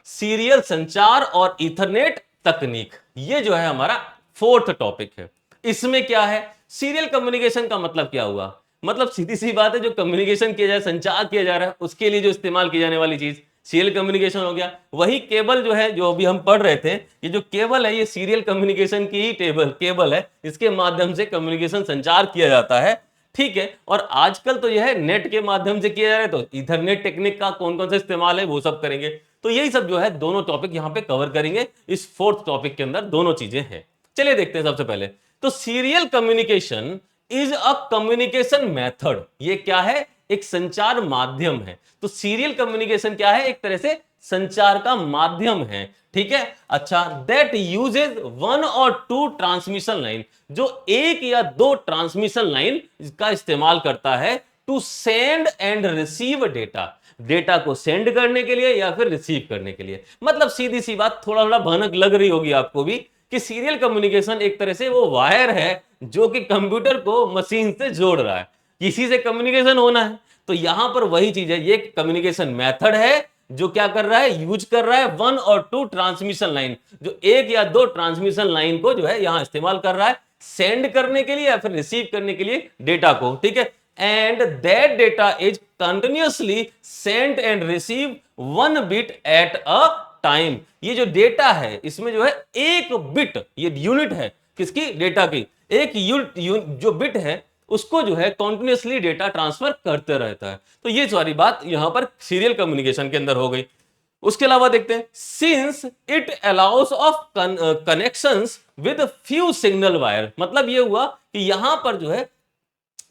serial संचार और ईथरनेट तकनीक, ये जो है हमारा फोर्थ टॉपिक है। इसमें क्या है, सीरियल कम्युनिकेशन का मतलब क्या हुआ, मतलब सीधी सी बात है, जो कम्युनिकेशन किया जाए, संचार किया जा रहा है, उसके लिए जो इस्तेमाल की जाने वाली चीज सीरियल कम्युनिकेशन हो गया। वही केबल जो है, जो अभी हम पढ़ रहे थे, ये जो केबल है, ये सीरियल कम्युनिकेशन की ही केबल है, इसके माध्यम से कम्युनिकेशन संचार किया जाता है। ठीक है, और आजकल तो यह है नेट के माध्यम से किया जा रहा है, तो इथरनेट टेक्निक का कौन कौन सा इस्तेमाल है वो सब करेंगे। तो यही सब जो है दोनों टॉपिक यहां पे कवर करेंगे, इस फोर्थ टॉपिक के अंदर दोनों चीजें हैं। चलिए देखते हैं सबसे पहले। तो serial communication is a communication method. ये क्या है? एक संचार माध्यम है। तो सीरियल कम्युनिकेशन क्या है? एक तरह से संचार का माध्यम है। ठीक है। अच्छा, दैट यूजेज वन और टू ट्रांसमिशन लाइन, जो एक या दो ट्रांसमिशन लाइन का इस्तेमाल करता है to send and receive data, data को सेंड करने के लिए या फिर रिसीव करने के लिए। मतलब सीधी सी बात, थोड़ा थोड़ा भनक लग रही होगी आपको भी कि सीरियल कम्युनिकेशन एक तरह से वो वायर है जो कि कंप्यूटर को मशीन से जोड़ रहा है, किसी से कम्युनिकेशन होना है। तो यहां पर वही चीज है, ये कम्युनिकेशन मेथड है जो क्या कर रहा है? यूज कर रहा है वन और टू ट्रांसमिशन लाइन, जो एक या दो ट्रांसमिशन लाइन को जो है यहां इस्तेमाल कर रहा है सेंड करने के लिए या फिर रिसीव करने के लिए डेटा को। ठीक है। And that data is continuously sent and receive one bit at a time. ये जो डेटा है इसमें जो है एक बिट, ये यूनिट है किसकी? डेटा की। एक यूनिट जो बिट है उसको जो है कॉन्टिन्यूसली डेटा ट्रांसफर करते रहता है। तो ये सारी बात यहां पर सीरियल कम्युनिकेशन के अंदर हो गई। उसके अलावा देखते हैं, since it allow us of connections with few signal wire, मतलब ये हुआ कि यहां पर जो है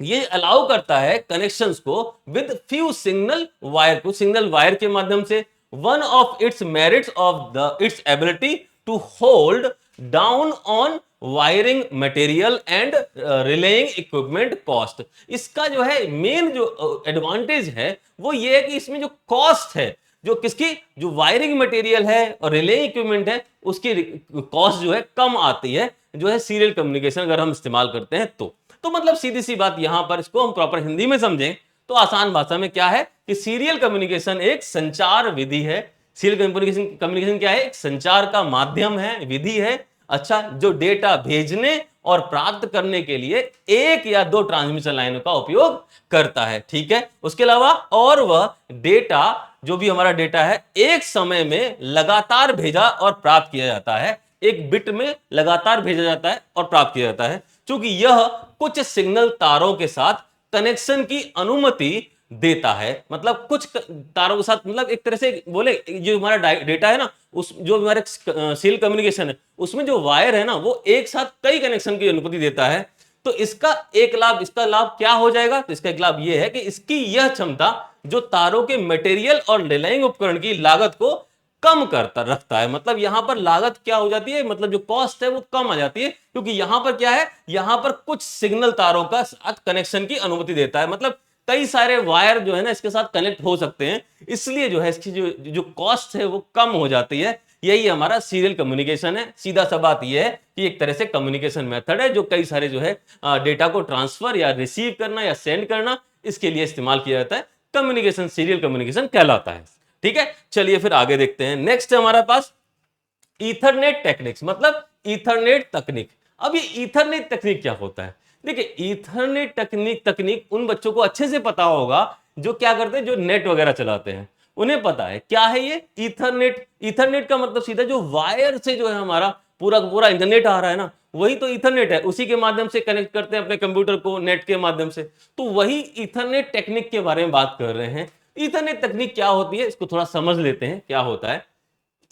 ये अलाउ करता है कनेक्शंस को विद फ्यू सिग्नल वायर को, सिग्नल वायर के माध्यम से। One of its merits of the its ability to hold down on wiring material and relaying equipment cost. इसका जो है मेन जो एडवांटेज है वो ये है कि इसमें जो कॉस्ट है, जो किसकी, जो वायरिंग मटेरियल है और रिले इक्विपमेंट है, उसकी कॉस्ट जो है कम आती है, जो है सीरियल कम्युनिकेशन अगर हम इस्तेमाल करते हैं तो मतलब सीधी सी बात, यहां पर इसको हम प्रॉपर हिंदी में समझें तो आसान भाषा में क्या है कि सीरियल कम्युनिकेशन एक संचार विधि है। सीरियल कम्युनिकेशन क्या है? एक संचार का माध्यम है, विधि है। अच्छा, जो डेटा भेजने और प्राप्त करने के लिए एक या दो ट्रांसमिशन लाइनों का उपयोग करता है। ठीक है। उसके अलावा और वह डेटा, जो भी हमारा डेटा है, एक समय में लगातार भेजा और प्राप्त किया जाता है, एक बिट में लगातार भेजा जाता है और प्राप्त किया जाता है, क्योंकि यह कुछ सिग्नल तारों के साथ कनेक्शन की अनुमति देता है। मतलब कुछ तारों के साथ, मतलब एक तरह से बोले जो हमारा डेटा है ना, उस जो हमारे सीरियल कम्युनिकेशन है उसमें जो वायर है ना वो एक साथ कई कनेक्शन की अनुमति देता है। तो इसका एक लाभ, इसका लाभ क्या हो जाएगा? तो इसका एक लाभ यह है कि इसकी यह क्षमता जो तारों के मटेरियल और डिलाइंग उपकरण की लागत को कम करता रखता है। मतलब यहां पर लागत क्या हो जाती है, मतलब जो कॉस्ट है वो कम आ जाती है, क्योंकि यहां पर क्या है, यहां पर कुछ सिग्नल तारों का साथ कनेक्शन की अनुमति देता है। मतलब कई सारे वायर जो है ना इसके साथ कनेक्ट हो सकते हैं, इसलिए जो है इसकी जो कॉस्ट है वो कम हो जाती है। यही हमारा सीरियल कम्युनिकेशन है। सीधा सा बात यह है कि एक तरह से कम्युनिकेशन मेथड है जो कई सारे जो है डेटा को ट्रांसफर या रिसीव करना या सेंड करना, इसके लिए इस्तेमाल किया जाता है। कम्युनिकेशन सीरियल कम्युनिकेशन कहलाता है। ठीक है। चलिए फिर आगे देखते हैं। नेक्स्ट है हमारे पास ईथरनेट टेक्निक्स, मतलब ईथरनेट तकनीक। अब ये ईथरनेट तकनीक क्या होता है? देखिए, ईथरनेट तकनीक उन बच्चों को अच्छे से पता होगा जो क्या करते हैं, जो नेट वगैरह चलाते हैं, उन्हें पता है क्या है ये ईथरनेट। ईथरनेट का मतलब सीधा जो वायर से जो है हमारा पूरा पूरा इंटरनेट आ रहा है ना, वही तो ईथरनेट है। उसी के माध्यम से कनेक्ट करते हैं अपने कंप्यूटर को नेट के माध्यम से। तो वही ईथरनेट टेक्निक के बारे में बात कर रहे हैं। ईथरनेट तकनीक क्या होती है, इसको थोड़ा समझ लेते हैं क्या होता है।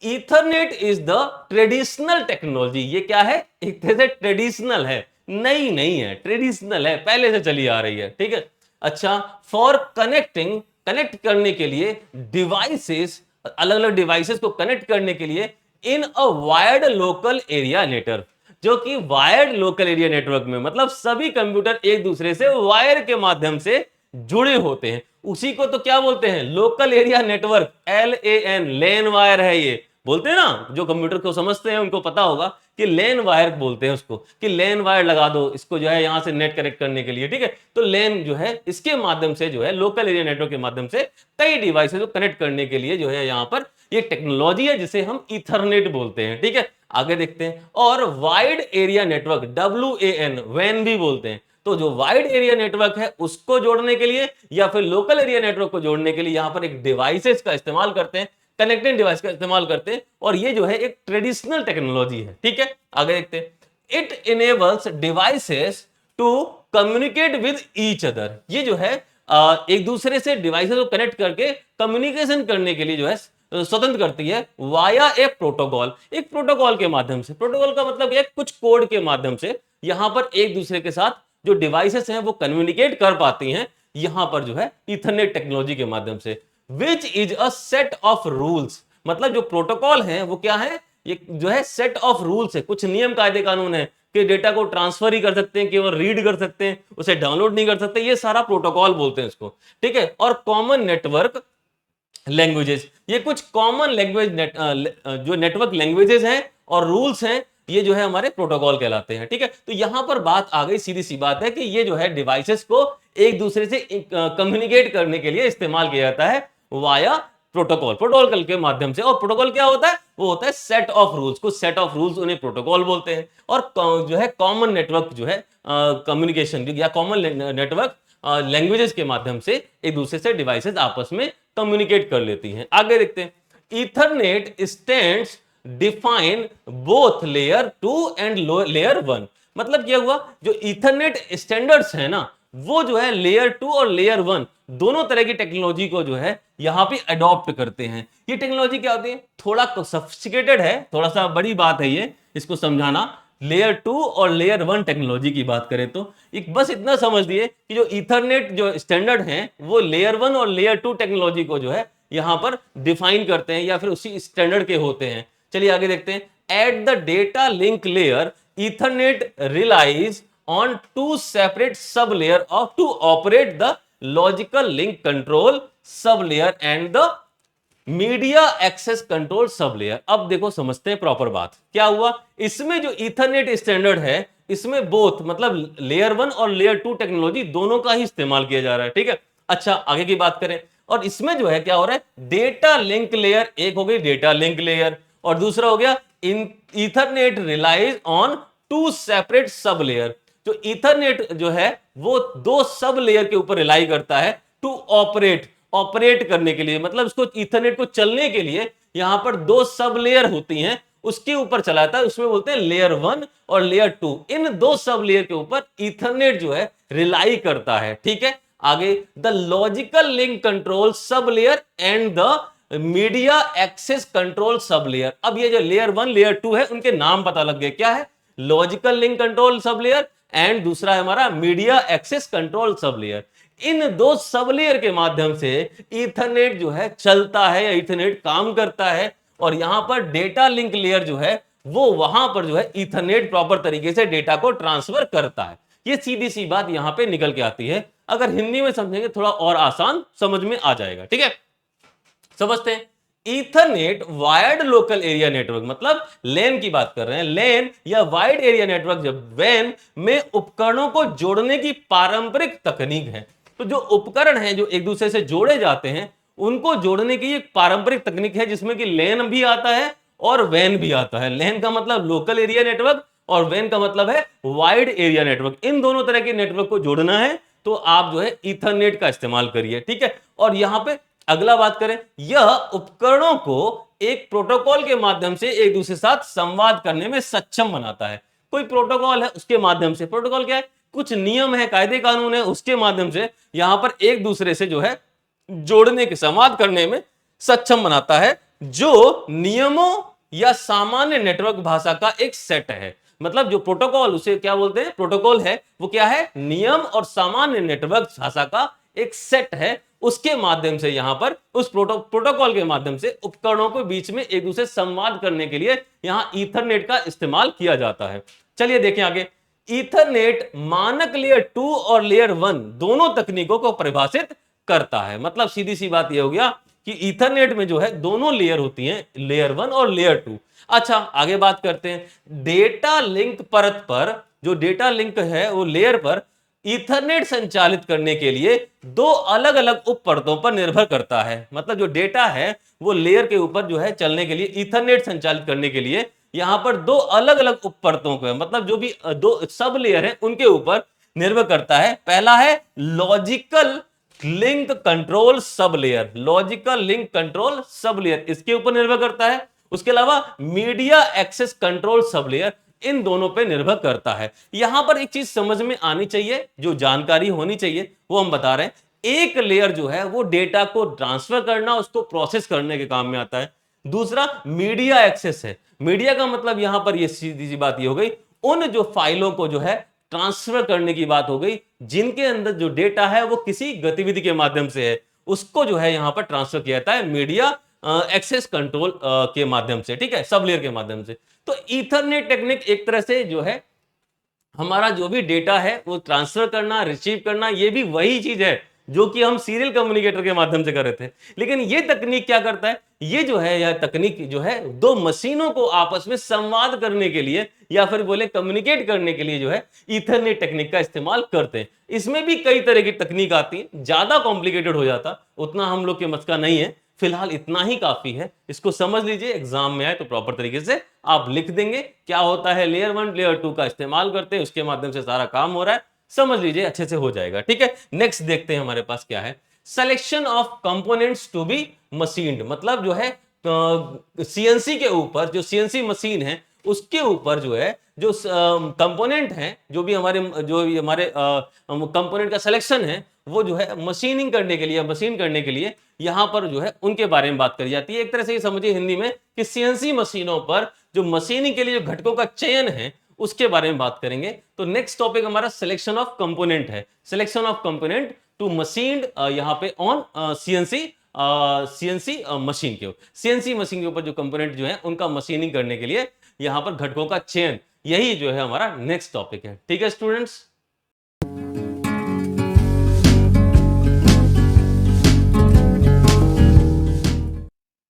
Ethernet is the traditional technology. ये क्या है? एक तरह से ट्रेडिशनल है, नई नहीं है, ट्रेडिशनल है, पहले से चली आ रही है। ठीक है। अच्छा, फॉर कनेक्टिंग, कनेक्ट करने के लिए डिवाइसेस, अलग अलग डिवाइसेस को कनेक्ट करने के लिए in a wired local area network, जो कि वायर्ड लोकल एरिया नेटवर्क में मतलब सभी कंप्यूटर एक दूसरे से वायर के माध्यम से जुड़े होते हैं। उसी को तो क्या बोलते हैं? लोकल एरिया नेटवर्क, LAN, लेन वायर है ये, बोलते हैं ना, जो कंप्यूटर को समझते हैं उनको पता होगा कि लेन वायर बोलते हैं उसको, कि लेन वायर लगा दो इसको जो है यहां से नेट कनेक्ट करने के लिए। ठीक है। तो लेन जो है इसके माध्यम से जो है लोकल एरिया नेटवर्क के माध्यम से कई डिवाइसेस को कनेक्ट करने के लिए जो है यहां पर ये टेक्नोलॉजी है जिसे हम ईथरनेट बोलते हैं। ठीक है। आगे देखते हैं। और वाइड एरिया नेटवर्क, WAN, वैन भी बोलते हैं। तो जो वाइड एरिया नेटवर्क है उसको जोड़ने के लिए या फिर लोकल एरिया नेटवर्क को जोड़ने के लिए यहां पर एक डिवाइसेस का इस्तेमाल करते हैं, कनेक्टिंग डिवाइस का इस्तेमाल करते हैं, और ये जो है एक ट्रेडिशनल टेक्नोलॉजी है। ठीक है। आगे देखते हैं। It enables devices to communicate with each other. ये जो है एक दूसरे से डिवाइसेस को कनेक्ट करके कम्युनिकेशन करने के लिए जो है स्वतंत्र करती है वाया ए प्रोटोकॉल, एक प्रोटोकॉल के माध्यम से। प्रोटोकॉल का मतलब है कुछ कोड के माध्यम से यहां पर एक दूसरे के साथ जो डिवाइसेस हैं वो कम्युनिकेट कर पाती हैं यहां पर जो है ईथरनेट टेक्नोलॉजी के माध्यम से। Which is a set of rules, मतलब जो प्रोटोकॉल है वो क्या है, ये जो है सेट ऑफ रूल्स है, कुछ नियम कायदे कानून है कि डेटा को ट्रांसफर ही कर सकते हैं, केवल रीड कर सकते हैं, उसे डाउनलोड नहीं कर सकते, ये सारा प्रोटोकॉल बोलते हैं इसको, ठीक है। और कॉमन नेटवर्क लैंग्वेजेस, ये कुछ कॉमन लैंग्वेज जो नेटवर्क लैंग्वेजेस हैं और रूल्स हैं, ये जो है हमारे प्रोटोकॉल कहलाते हैं, ठीक है। तो यहां पर बात आ गई, सीधी सी बात है कि ये जो है डिवाइसेस को एक दूसरे से कम्युनिकेट करने के लिए इस्तेमाल किया जाता है वाया प्रोटोकॉल, प्रोटोकॉल के माध्यम से। और प्रोटोकॉल क्या होता है, वो होता है सेट ऑफ रूल्स, कुछ सेट ऑफ रूल्स, उन्हें प्रोटोकॉल बोलते हैं। और जो है कॉमन नेटवर्क जो है कम्युनिकेशन या कॉमन नेटवर्क लैंग्वेजेस के माध्यम से एक दूसरे से डिवाइसेस आपस में कम्युनिकेट कर लेती हैं। आगे देखते हैं, Ethernet stands define both layer 2 and layer 1। मतलब क्या हुआ, जो ईथरनेट स्टैंडर्ड्स है ना, वो जो है लेयर 2 और लेयर 1 दोनों तरह की टेक्नोलॉजी को जो है यहां पे अडॉप्ट करते हैं। ये टेक्नोलॉजी क्या होती है, थोड़ा सोफिस्टिकेटेड है, थोड़ा सा बड़ी बात है ये, इसको समझाना। लेयर 2 और लेयर 1 टेक्नोलॉजी की बात करें तो एक बस इतना समझ लिए कि जो ईथरनेट जो स्टैंडर्ड है वो लेयर 1 और लेयर 2 टेक्नोलॉजी को जो है यहां पर डिफाइन करते हैं या फिर उसी स्टैंडर्ड के होते हैं। चलिए आगे देखते हैं, at the data link layer Ethernet relies on two separate sublayer of to operate the logical link control sublayer and the media access control sub layer. अब देखो समझते हैं प्रॉपर बात क्या हुआ, इसमें जो ईथरनेट स्टैंडर्ड है इसमें बोथ मतलब लेयर 1 और लेयर 2 टेक्नोलॉजी दोनों का ही इस्तेमाल किया जा रहा है, ठीक है। अच्छा आगे की बात करें, और इसमें जो है क्या हो रहा है, डेटा लिंक लेयर, एक हो गई डेटा लिंक लेयर और दूसरा हो गया Ethernet relies on two separate sublayer. जो ईथरनेट जो है वो दो सब लेयर के ऊपर रिलाई करता है टू ऑपरेट करने के लिए, मतलब इसको ईथरनेट को चलने के लिए यहां पर दो सब लेयर होती हैं उसके ऊपर चलाता है, उसमें बोलते हैं लेयर 1 और लेयर 2। इन दो सब लेयर के ऊपर ईथरनेट जो है रिलाई करता है, ठीक है। आगे the logical link control sub layer and the media access control sub layer. अब ये जो लेयर 1 लेयर 2 है उनके नाम पता लग गए, क्या है, logical link control sub layer and दूसरा है हमारा media access control sub layer. इन दो सब लेयर के माध्यम से ईथरनेट जो है चलता है या ईथरनेट काम करता है, और यहां पर डेटा लिंक लेयर जो है वो वहां पर जो है ईथरनेट प्रॉपर तरीके से डेटा को ट्रांसफर करता है। ये सीधी सी बात यहां पे निकल के आती है, अगर हिंदी में समझेंगे थोड़ा और आसान समझ में आ जाएगा, ठीक है। समझते हैं, Ethernet wired local area network, मतलब लैन की बात कर रहे हैं, लैन या वाइड एरिया नेटवर्क जब वैन में उपकरणों को जोड़ने की पारंपरिक तकनीक है। तो जो उपकरण हैं जो एक दूसरे से जोड़े जाते हैं उनको जोड़ने की एक पारंपरिक तकनीक है जिसमें कि लैन भी आता है और वैन भी आता है। लैन का मतलब लोकल एरिया नेटवर्क और वैन का मतलब है वाइड एरिया नेटवर्क। इन दोनों तरह के नेटवर्क को जोड़ना है तो आप जो है ईथरनेट का इस्तेमाल करिए, ठीक है। और यहां पे अगला बात करें, यह उपकरणों को एक प्रोटोकॉल के माध्यम से एक दूसरे के साथ संवाद करने में सक्षम बनाता है। कोई प्रोटोकॉल है उसके माध्यम से, प्रोटोकॉल क्या है, कुछ नियम है कायदे कानून है उसके माध्यम से यहां पर एक दूसरे से जो है जोड़ने के संवाद करने में सक्षम बनाता है, जो नियमों या सामान्य नेटवर्क भाषा का एक सेट है। मतलब जो प्रोटोकॉल उसे क्या बोलते हैं, प्रोटोकॉल है वो क्या है, नियम और सामान्य नेटवर्क भाषा का एक सेट है। उसके माध्यम से यहां पर उस प्रोटोकॉल के माध्यम से उपकरणों के बीच में एक दूसरे संवाद करने के लिए यहां ईथरनेट का इस्तेमाल किया जाता है। चलिए देखें आगे, ईथरनेट मानक लेयर 2 और लेयर 1 दोनों तकनीकों को परिभाषित करता है। मतलब सीधी सी बात यह हो गया कि ईथरनेट में जो है दोनों लेयर होती हैं, लेयर 1 और लेयर 2। अच्छा आगे बात करते हैं, डेटा लिंक परत पर, जो डेटा लिंक है वो लेयर पर ईथरनेट संचालित करने के लिए दो अलग अलग उप परतों पर निर्भर करता है। मतलब जो डेटा है वो लेयर के ऊपर जो है चलने के लिए, ईथरनेट संचालित करने के लिए यहां पर दो अलग अलग उप परतों को, मतलब जो भी दो सब लेयर है उनके ऊपर निर्भर करता है। पहला है logical link control sub layer, logical link control sub layer इसके ऊपर निर्भर करता है। उसके अलावा media access control sub layer इन दोनों पे निर्भर करता है। यहां पर एक चीज समझ में आनी चाहिए, जो जानकारी होनी चाहिए वो हम बता रहे हैं। एक लेयर जो है वो डेटा को ट्रांसफर करना, उसको प्रोसेस करने के काम में आता है। दूसरा मीडिया एक्सेस है, मीडिया का मतलब यहां पर ये सीधी सी बात ये हो गई, उन जो फाइलों को जो है ट्रांसफर करने की बात हो गई, जिनके अंदर जो डेटा है वो किसी गतिविधि के माध्यम से है, उसको जो है यहां पर ट्रांसफर किया जाता है मीडिया एक्सेस कंट्रोल के माध्यम से, ठीक है, सब लेयर के माध्यम से। तो ईथरनेट टेक्निक एक तरह से जो है हमारा जो भी डेटा है वो ट्रांसफर करना, रिसीव करना, ये भी वही चीज है जो कि हम सीरियल कम्युनिकेटर के माध्यम से कर रहे थे। लेकिन ये तकनीक क्या करता है, ये जो है यह तकनीक जो है दो मशीनों को आपस में संवाद करने के लिए या फिर बोले कम्युनिकेट करने के लिए जो है ईथरनेट टेक्निक का इस्तेमाल करते हैं। इसमें भी कई तरह की तकनीक आती है, ज्यादा कॉम्प्लिकेटेड हो जाता, उतना हम लोग के मत का नहीं है, फिलहाल इतना ही काफी है। इसको समझ लीजिए, एग्जाम में आए तो प्रॉपर तरीके से आप लिख देंगे क्या होता है। लेयर 1 लेयर 2 का इस्तेमाल करते हैं, उसके माध्यम से सारा काम हो रहा है, समझ लीजिए, अच्छे से हो जाएगा, ठीक है। नेक्स्ट देखते हैं हमारे पास क्या है, selection of components to be machined. मतलब जो है सीएनसी के ऊपर, जो सीएनसी मशीन है उसके ऊपर जो है जो कंपोनेंट है, जो भी हमारे कंपोनेंट का सिलेक्शन है, वो जो है मशीनिंग करने के लिए, मशीन करने के लिए यहां पर जो है उनके बारे में बात करी जाती है। एक तरह से ये समझिए हिंदी में कि सीएनसी मशीनों पर जो मशीनिंग के लिए जो घटकों का चयन है उसके बारे में बात करेंगे। तो नेक्स्ट टॉपिक हमारा सिलेक्शन ऑफ कंपोनेंट है, selection of component to machined यहां पे ऑन सीएनसी मशीन के ऊपर, सीएनसी मशीन के ऊपर जो कंपोनेंट जो है उनका मशीनिंग करने के लिए यहां पर घटकों का चयन, यही जो है हमारा नेक्स्ट टॉपिक है, ठीक है स्टूडेंट्स।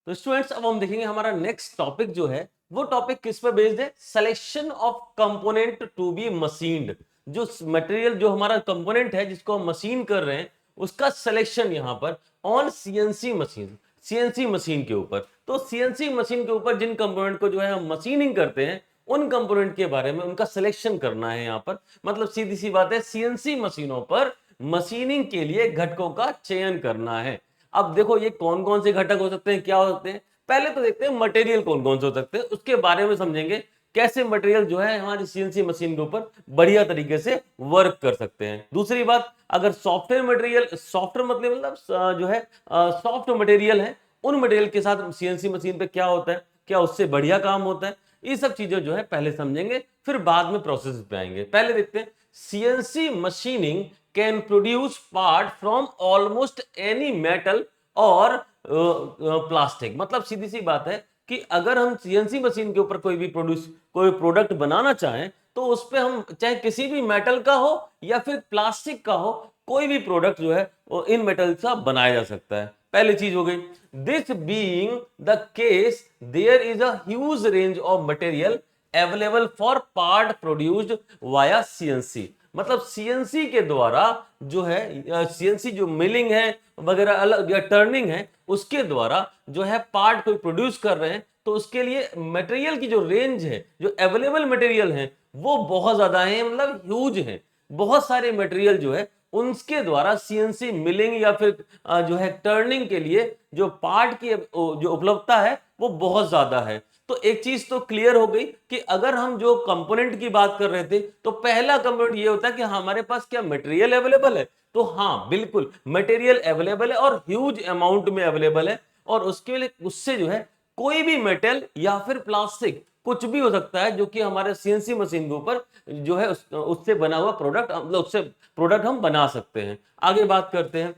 तो स्टूडेंट्स अब हम देखेंगे हमारा नेक्स्ट टॉपिक जो है वो टॉपिक किस पर बेस्ड है, selection of component to be machined. जो मटेरियल, जो हमारा कंपोनेंट है जिसको हम मशीन कर रहे हैं, उसका सिलेक्शन यहां पर on CNC machine, CNC machine के ऊपर। तो सीएनसी मशीन के ऊपर जिन कंपोनेंट को जो है हम मशीनिंग करते हैं, उन कंपोनेंट के बारे में उनका सिलेक्शन करना है यहां पर। मतलब सीधी सी बात है, सीएनसी मशीनों पर मशीनिंग के लिए घटकों का चयन करना है। अब देखो ये कौन कौन से घटक हो सकते हैं, क्या हो सकते हैं, पहले तो देखते हैं मटेरियल कौन कौन से हो सकते हैं, उसके बारे में समझेंगे कैसे मटेरियल जो है हमारी सीएनसी मशीन के ऊपर बढ़िया तरीके से वर्क कर सकते हैं। दूसरी बात, अगर सॉफ्टवेयर मटेरियल, सॉफ्टवेयर मतलब जो है सॉफ्ट मटेरियल है, उन मटेरियल के साथ सीएनसी मशीन पे क्या होता है, क्या उससे बढ़िया काम होता है, ये सब चीजें जो है पहले समझेंगे, फिर बाद में प्रोसेस पे आएंगे। पहले देखते हैं, CNC machining can produce part from almost any metal और प्लास्टिक। मतलब सीधी सी बात है कि अगर हम सीएनसी मशीन के ऊपर कोई प्रोडक्ट बनाना चाहें, तो उस पे हम चाहे किसी भी मेटल का हो या फिर प्लास्टिक का हो, कोई भी प्रोडक्ट जो है वो इन मेटल से बनाया जा सकता है। पहली चीज हो गई, this being the case there is a huge range of material available for part produced via CNC. मतलब सीएनसी के द्वारा जो है, सीएनसी जो मिलिंग है वगैरह अलग या टर्निंग है, उसके द्वारा जो है पार्ट को प्रोड्यूस कर रहे हैं, तो उसके लिए मटेरियल की जो रेंज है, जो अवेलेबल मटेरियल है, वो बहुत ज्यादा है, मतलब ह्यूज है। बहुत सारे मटेरियल जो है उनके द्वारा सीएनसी मिलिंग या फिर जो है टर्निंग के लिए जो पार्ट की जो उपलब्धता है वो बहुत ज्यादा है। तो एक चीज तो क्लियर हो गई कि अगर हम जो कंपोनेंट की बात कर रहे थे, तो पहला कंपोनेंट ये होता है कि हमारे पास क्या मटेरियल अवेलेबल है। तो हाँ बिल्कुल मटेरियल अवेलेबल है और ह्यूज अमाउंट में अवेलेबल है, और उसके लिए उससे जो है कोई भी मेटल या फिर प्लास्टिक कुछ भी हो सकता है जो कि हमारे सीएनसी मशीन के ऊपर जो है उससे बना हुआ प्रोडक्ट, मतलब उससे प्रोडक्ट हम बना सकते हैं। आगे बात करते हैं,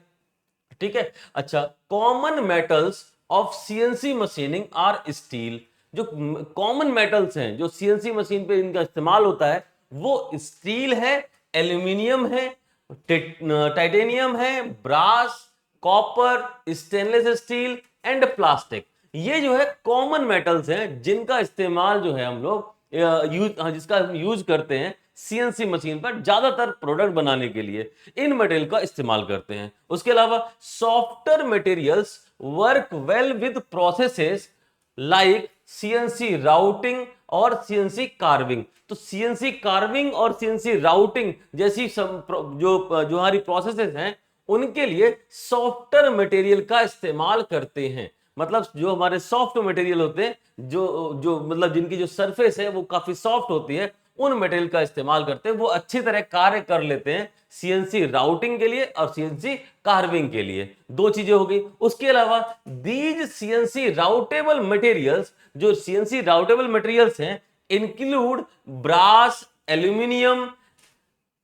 ठीक है। अच्छा, common metals of CNC machining are steel. जो कॉमन मेटल्स हैं जो सीएनसी मशीन पे इनका इस्तेमाल होता है, वो स्टील है, एल्यूमिनियम है, टाइटेनियम है, brass, copper, stainless steel and plastic. ये जो है कॉमन मेटल्स हैं जिनका इस्तेमाल जो है हम लोग जिसका हम यूज करते हैं सीएनसी मशीन पर ज्यादातर प्रोडक्ट बनाने के लिए इन मटेरियल का इस्तेमाल करते हैं। उसके अलावा software materials work well with processes like CNC routing और सीएनसी कार्विंग। तो सीएनसी कार्विंग और सीएनसी राउटिंग जैसी जो हमारी प्रोसेसेस हैं, उनके लिए सॉफ्टवेयर मटेरियल का इस्तेमाल करते हैं। मतलब जो हमारे सॉफ्ट मटेरियल होते हैं, जो जो मतलब जिनकी जो सरफेस है वो काफी सॉफ्ट होती है, उन मटेरियल का इस्तेमाल करते हैं, वो अच्छी तरह कार्य कर लेते हैं सीएनसी राउटिंग के लिए और सीएनसी कार्विंग के लिए। दो चीजें हो गई। उसके अलावा दीज सीएनसी राउटेबल मटेरियल्स, जो सीएनसी राउटेबल मटेरियल्स हैं, include brass, aluminium,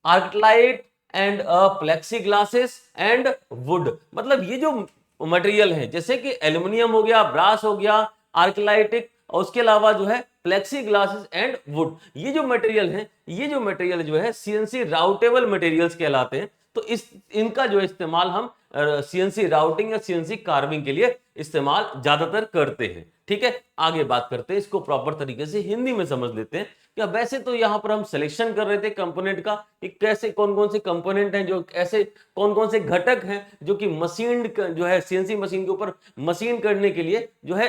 acrylite and plexi glasses and wood. मतलब ये जो मटेरियल है जैसे कि एल्यूमिनियम हो गया, ब्रास हो गया, आर्कलाइटिक, और उसके अलावा जो है प्लेक्सी ग्लासेस एंड वुड, ये जो मटेरियल है, ये जो मटेरियल जो है सीएनसी राउटेबल मटेरियल्स कहलाते हैं। तो इस इनका जो इस्तेमाल हम सीएनसी राउटिंग या सीएनसी कार्विंग के लिए इस्तेमाल ज्यादातर करते हैं। ठीक है, आगे बात करते हैं, इसको प्रॉपर तरीके से हिंदी में समझ लेते हैं। क्या वैसे तो यहाँ पर हम सिलेक्शन कर रहे थे कंपोनेंट का कि कैसे कौन कौन से कंपोनेंट हैं, जो ऐसे कौन कौन से घटक हैं जो कि मशीन जो है सीएनसी मशीन के ऊपर मशीन करने के लिए जो है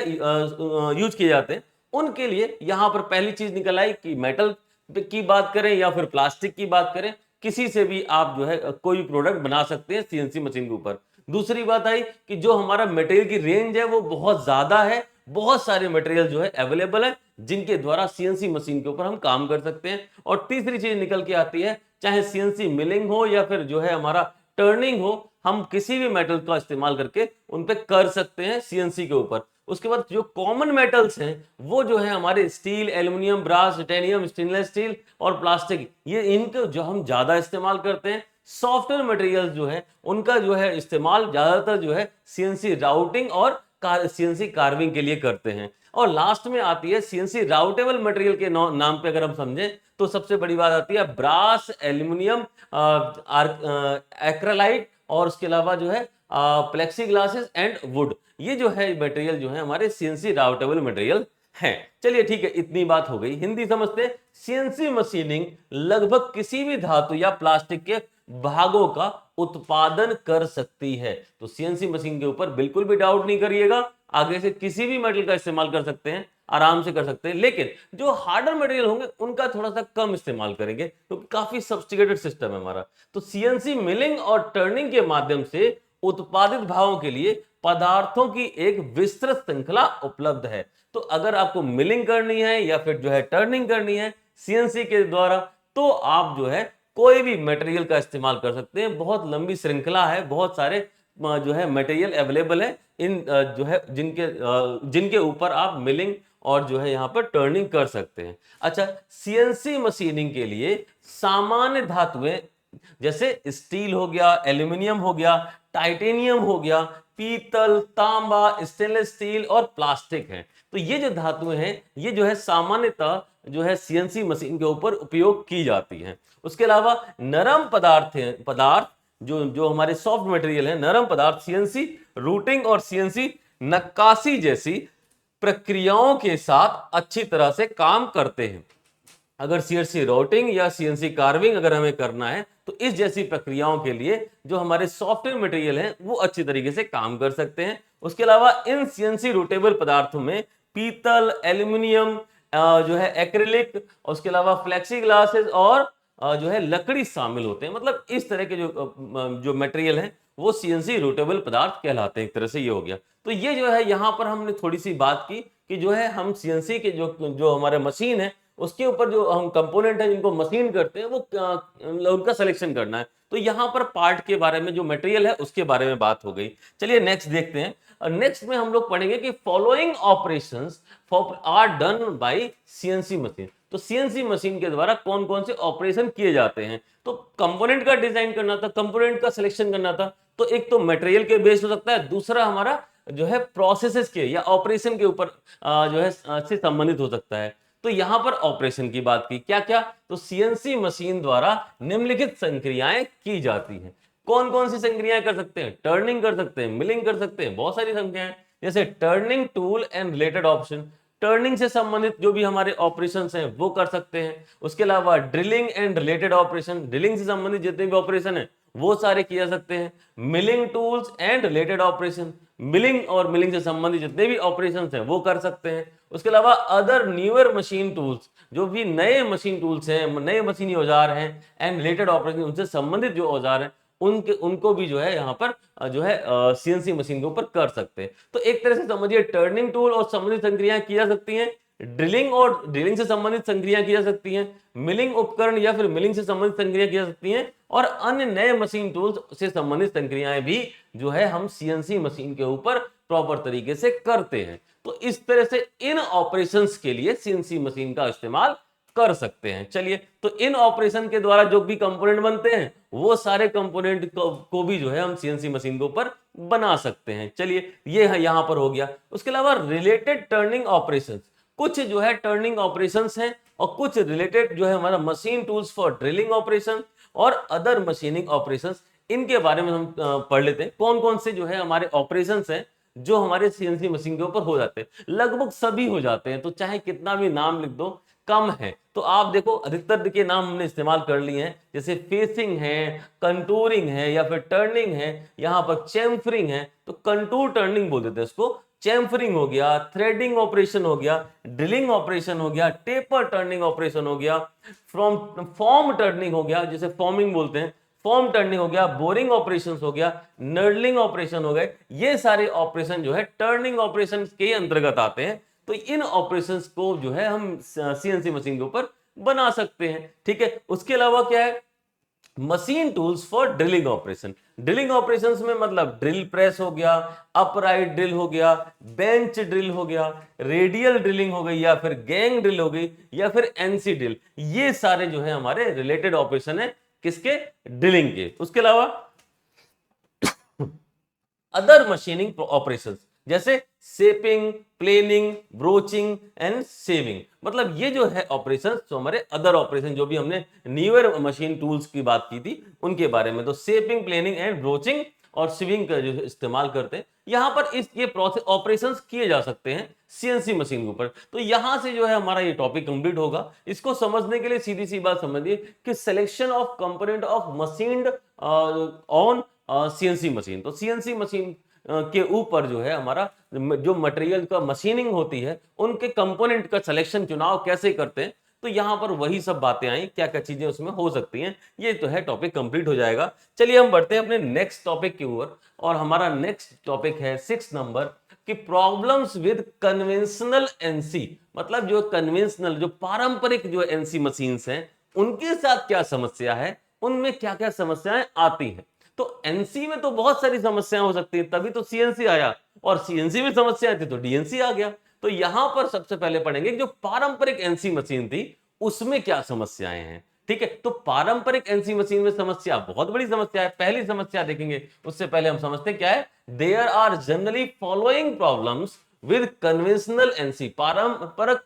यूज किए जाते हैं। उनके लिए यहाँ पर पहली चीज निकल आई कि मेटल की बात करें या फिर प्लास्टिक की बात करें, किसी से भी आप जो है कोई प्रोडक्ट बना सकते हैं सीएनसी मशीन के ऊपर। दूसरी बात आई कि जो हमारा मटेरियल की रेंज है वो बहुत ज्यादा है, बहुत सारे मटेरियल जो है अवेलेबल है जिनके द्वारा सीएनसी मशीन के ऊपर हम काम कर सकते हैं। और तीसरी चीज निकल के आती है, चाहे सीएनसी मिलिंग हो या फिर जो है हमारा टर्निंग हो, हम किसी भी मेटल का इस्तेमाल करके उन पे कर सकते हैं सीएनसी के ऊपर। उसके बाद जो कॉमन मेटल्स हैं वो जो है हमारे steel, aluminium, brass, titanium, stainless steel और प्लास्टिक, ये इनको जो हम ज्यादा इस्तेमाल करते हैं। सॉफ्टवेयर मटेरियल्स जो है उनका जो है इस्तेमाल ज्यादातर जो है सीएनसी राउटिंग और सीएनसी कार्विंग के लिए करते हैं। और लास्ट में आती है सीएनसी राउटेबल मटेरियल के नाम पे अगर हम समझें तो सबसे बड़ी बात आती है ब्रास, एल्यूमिनियम, एक्रेलाइट और उसके अलावा जो है प्लेक्सी ग्लासेस एंड वुड, ये जो है मटेरियल जो है हमारे सीएनसी राउटेबल मटेरियल हैं। चलिए ठीक है, इतनी बात हो गई, हिंदी समझते। सीएनसी मशीनिंग लगभग किसी भी धातु या प्लास्टिक के भागों का उत्पादन कर सकती है। तो सीएनसी मशीन के ऊपर बिल्कुल भी डाउट नहीं करिएगा, आगे से किसी भी मेटल का इस्तेमाल कर सकते हैं, आराम से कर सकते हैं। लेकिन जो हार्डर मटेरियल होंगे उनका थोड़ा सा कम इस्तेमाल करेंगे क्योंकि काफी सब्स्टिकेटेड सिस्टम है हमारा। तो सीएनसी मिलिंग और टर्निंग के माध्यम से उत्पादित भागों के लिए पदार्थों की एक विस्तृत श्रृंखला उपलब्ध है। तो अगर आपको मिलिंग करनी है या फिर जो है टर्निंग करनी है सीएनसी के द्वारा, तो आप जो है कोई भी मटेरियल का इस्तेमाल कर सकते हैं। बहुत लंबी श्रृंखला है, बहुत सारे जो है मटेरियल अवेलेबल है इन जो है जिनके ऊपर आप मिलिंग और जो है यहाँ पर टर्निंग कर सकते हैं। अच्छा, सीएनसी मशीनिंग के लिए सामान्य धातुएं जैसे स्टील हो गया, एल्यूमिनियम हो गया, टाइटेनियम हो गया, पीतल, तांबा, स्टेनलेस स्टील और प्लास्टिक है। तो ये जो धातुएं हैं ये जो है सामान्यतः जो है सीएनसी मशीन के ऊपर उपयोग की जाती हैं। उसके अलावा नरम पदार्थ जो जो हमारे सॉफ्ट मटेरियल है, नरम पदार्थ सीएनसी रूटिंग और सीएनसी नक्काशी जैसी प्रक्रियाओं के साथ अच्छी तरह से काम करते हैं। अगर सीएनसी राउटिंग या सीएनसी कार्विंग अगर हमें करना है तो इस जैसी प्रक्रियाओं के लिए जो हमारे सॉफ्टवेयर मटेरियल हैं वो अच्छी तरीके से काम कर सकते हैं। उसके अलावा इन सीएनसी रूटेबल पदार्थों में पीतल, एल्यूमिनियम, जो है एक्रिलिक, उसके अलावा फ्लेक्सी ग्लासेस और जो है लकड़ी शामिल होते हैं। मतलब इस तरह के जो मटेरियल है वो सीएनसी रूटेबल पदार्थ कहलाते हैं। एक तरह से ये हो गया। तो ये जो है यहाँ पर हमने थोड़ी सी बात की कि जो है हम सीएनसी के जो हमारे मशीन है उसके ऊपर जो हम कंपोनेंट है जिनको मशीन करते हैं वो उनका सिलेक्शन करना है। तो यहाँ पर पार्ट के बारे में जो मटेरियल है उसके बारे में बात हो गई। चलिए नेक्स्ट देखते हैं। नेक्स्ट में हम लोग पढ़ेंगे कि following operations are done by CNC machine. तो सीएनसी मशीन के द्वारा कौन कौन से ऑपरेशन किए जाते हैं। तो कंपोनेंट का डिजाइन करना था, कंपोनेंट का सिलेक्शन करना था, तो एक तो मटेरियल के बेस्ड हो सकता है, दूसरा हमारा जो है प्रोसेसेस के या ऑपरेशन के ऊपर जो है से संबंधित हो सकता है। तो यहां पर ऑपरेशन की बात की, क्या क्या, तो सीएनसी मशीन द्वारा निम्नलिखित संक्रियाएं की जाती हैं। कौन कौन सी संक्रियाएं कर सकते हैं, टर्निंग कर सकते हैं, मिलिंग कर सकते हैं, बहुत सारी संख्याएं, जैसे turning tool and related option, turning से संबंधित जो भी हमारे ऑपरेशंस हैं वो कर सकते हैं। उसके अलावा drilling and related operation, drilling से संबंधित जितने भी ऑपरेशन है वो सारे किए जा सकते हैं। Milling tools and related operation, milling और मिलिंग से संबंधित जितने भी ऑपरेशंस हैं वो कर सकते हैं। उसके अलावा अदर न्यूअर मशीन टूल्स, जो भी नए मशीन टूल्स हैं, नए मशीनी औजार हैं एंड रिलेटेड ऑपरेशन, उनसे संबंधित जो औजार हैं उनको भी जो है यहाँ पर जो है सीएनसी मशीन के ऊपर कर सकते हैं। तो एक तरह से समझिए टर्निंग टूल और संबंधित संक्रियाएं की जा सकती हैं, ड्रिलिंग और ड्रिलिंग से संबंधित संक्रियाएं की जा सकती हैं, मिलिंग उपकरण या फिर मिलिंग से संबंधित संक्रियाएं की जा सकती हैं, और अन्य नए मशीन टूल्स से संबंधित संक्रियाएं भी जो है हम सीएनसी मशीन के ऊपर प्रॉपर तरीके से करते हैं। तो इस तरह से इन ऑपरेशंस के लिए सीएनसी मशीन का इस्तेमाल कर सकते हैं। चलिए, तो इन ऑपरेशन के द्वारा जो भी कंपोनेंट बनते हैं वो सारे कंपोनेंट को भी जो है हम सीएनसी मशीन के ऊपर बना सकते हैं। चलिए, ये है यहां पर हो गया। उसके अलावा रिलेटेड टर्निंग ऑपरेशंस, कुछ जो है टर्निंग ऑपरेशंस हैं और कुछ रिलेटेड जो है हमारा machine tools for drilling operation और अदर मशीनिंग ऑपरेशंस, इनके बारे में हम पढ़ लेते हैं। कौन कौन से जो है हमारे ऑपरेशंस हैं जो हमारे सीएनसी मशीन के ऊपर हो जाते हैं। लगभग सभी हो जाते हैं, तो चाहे कितना भी नाम लिख दो कम है। तो आप देखो, अधिकतर के नाम हमने इस्तेमाल कर लिए हैं, जैसे फेसिंग है, कंटूरिंग है, या फिर टर्निंग है, यहां पर चेम्फरिंग है। तो कंटूर टर्निंग बोल देते हैं उसको, चेम्फरिंग हो गया, थ्रेडिंग ऑपरेशन हो गया, ड्रिलिंग ऑपरेशन हो गया, टेपर टर्निंग ऑपरेशन हो गया, फॉर्म टर्निंग हो गया, जिसे फॉर्मिंग बोलते हैं, फॉर्म टर्निंग हो गया, बोरिंग ऑपरेशंस हो गया, नर्डलिंग ऑपरेशन हो गए। ये सारे ऑपरेशन जो है टर्निंग ऑपरेशन के अंतर्गत आते हैं। तो इन ऑपरेशंस को जो है हम सीएनसी मशीन के ऊपर बना सकते हैं। ठीक है, उसके अलावा क्या है, machine tools for drilling operation. Drilling operations में मतलब ड्रिल प्रेस हो गया, अपराइट ड्रिल हो गया, बेंच ड्रिल हो गया, रेडियल ड्रिलिंग हो गई, या फिर गैंग ड्रिल हो गई, या फिर एनसी ड्रिल। ये सारे जो है हमारे रिलेटेड ऑपरेशन है किसके, ड्रिलिंग के। उसके अलावा अदर मशीनिंग ऑपरेशंस जैसे shaping, planning, broaching and saving, मतलब ये जो है ऑपरेशंस तो हमारे अदर ऑपरेशन, जो भी हमने न्यूअर मशीन टूल्स की बात की थी उनके बारे में। तो शेपिंग, प्लेनिंग एंड ब्रोचिंग और सिविंग का जो इस्तेमाल करते हैं यहां पर, इस ये प्रोसेस ऑपरेशंस किए जा सकते हैं सीएनसी मशीन के ऊपर। तो यहां से जो है हमारा ये टॉपिक कंप्लीट होगा। इसको समझने के लिए सीधी सी बात समझिए कि selection of component of machined on CNC machine. तो सीएनसी मशीन के ऊपर जो है हमारा जो मटेरियल का मशीनिंग होती है उनके कंपोनेंट का सिलेक्शन, चुनाव कैसे करते हैं, तो यहां पर वही सब बातें आई, क्या क्या चीजें उसमें हो सकती हैं, ये तो है टॉपिक कंप्लीट हो जाएगा। चलिए हम बढ़ते हैं अपने नेक्स्ट टॉपिक की ओर, और हमारा नेक्स्ट टॉपिक है 6 नंबर कि प्रॉब्लम्स विद कन्वेंशनल एनसी। मतलब जो कन्वेंशनल, जो पारंपरिक जो एनसी मशीन्स हैं उनके साथ क्या समस्या है, उनमें क्या क्या समस्याएं आती हैं। तो एनसी में तो बहुत सारी समस्याएं हो सकती हैं, तभी तो सीएनसी आया, और सीएनसी में समस्याएं थी तो डीएनसी आ गया। तो यहां पर सबसे पहले पढ़ेंगे जो पारंपरिक एनसी मशीन थी उसमें क्या समस्याएं हैं। ठीक है, तो पारंपरिक एनसी मशीन में समस्या, बहुत बड़ी समस्या है। पहली समस्या देखेंगे, उससे पहले हम समझते हैं क्या है। There are generally following problems with conventional NC. पारंपरिक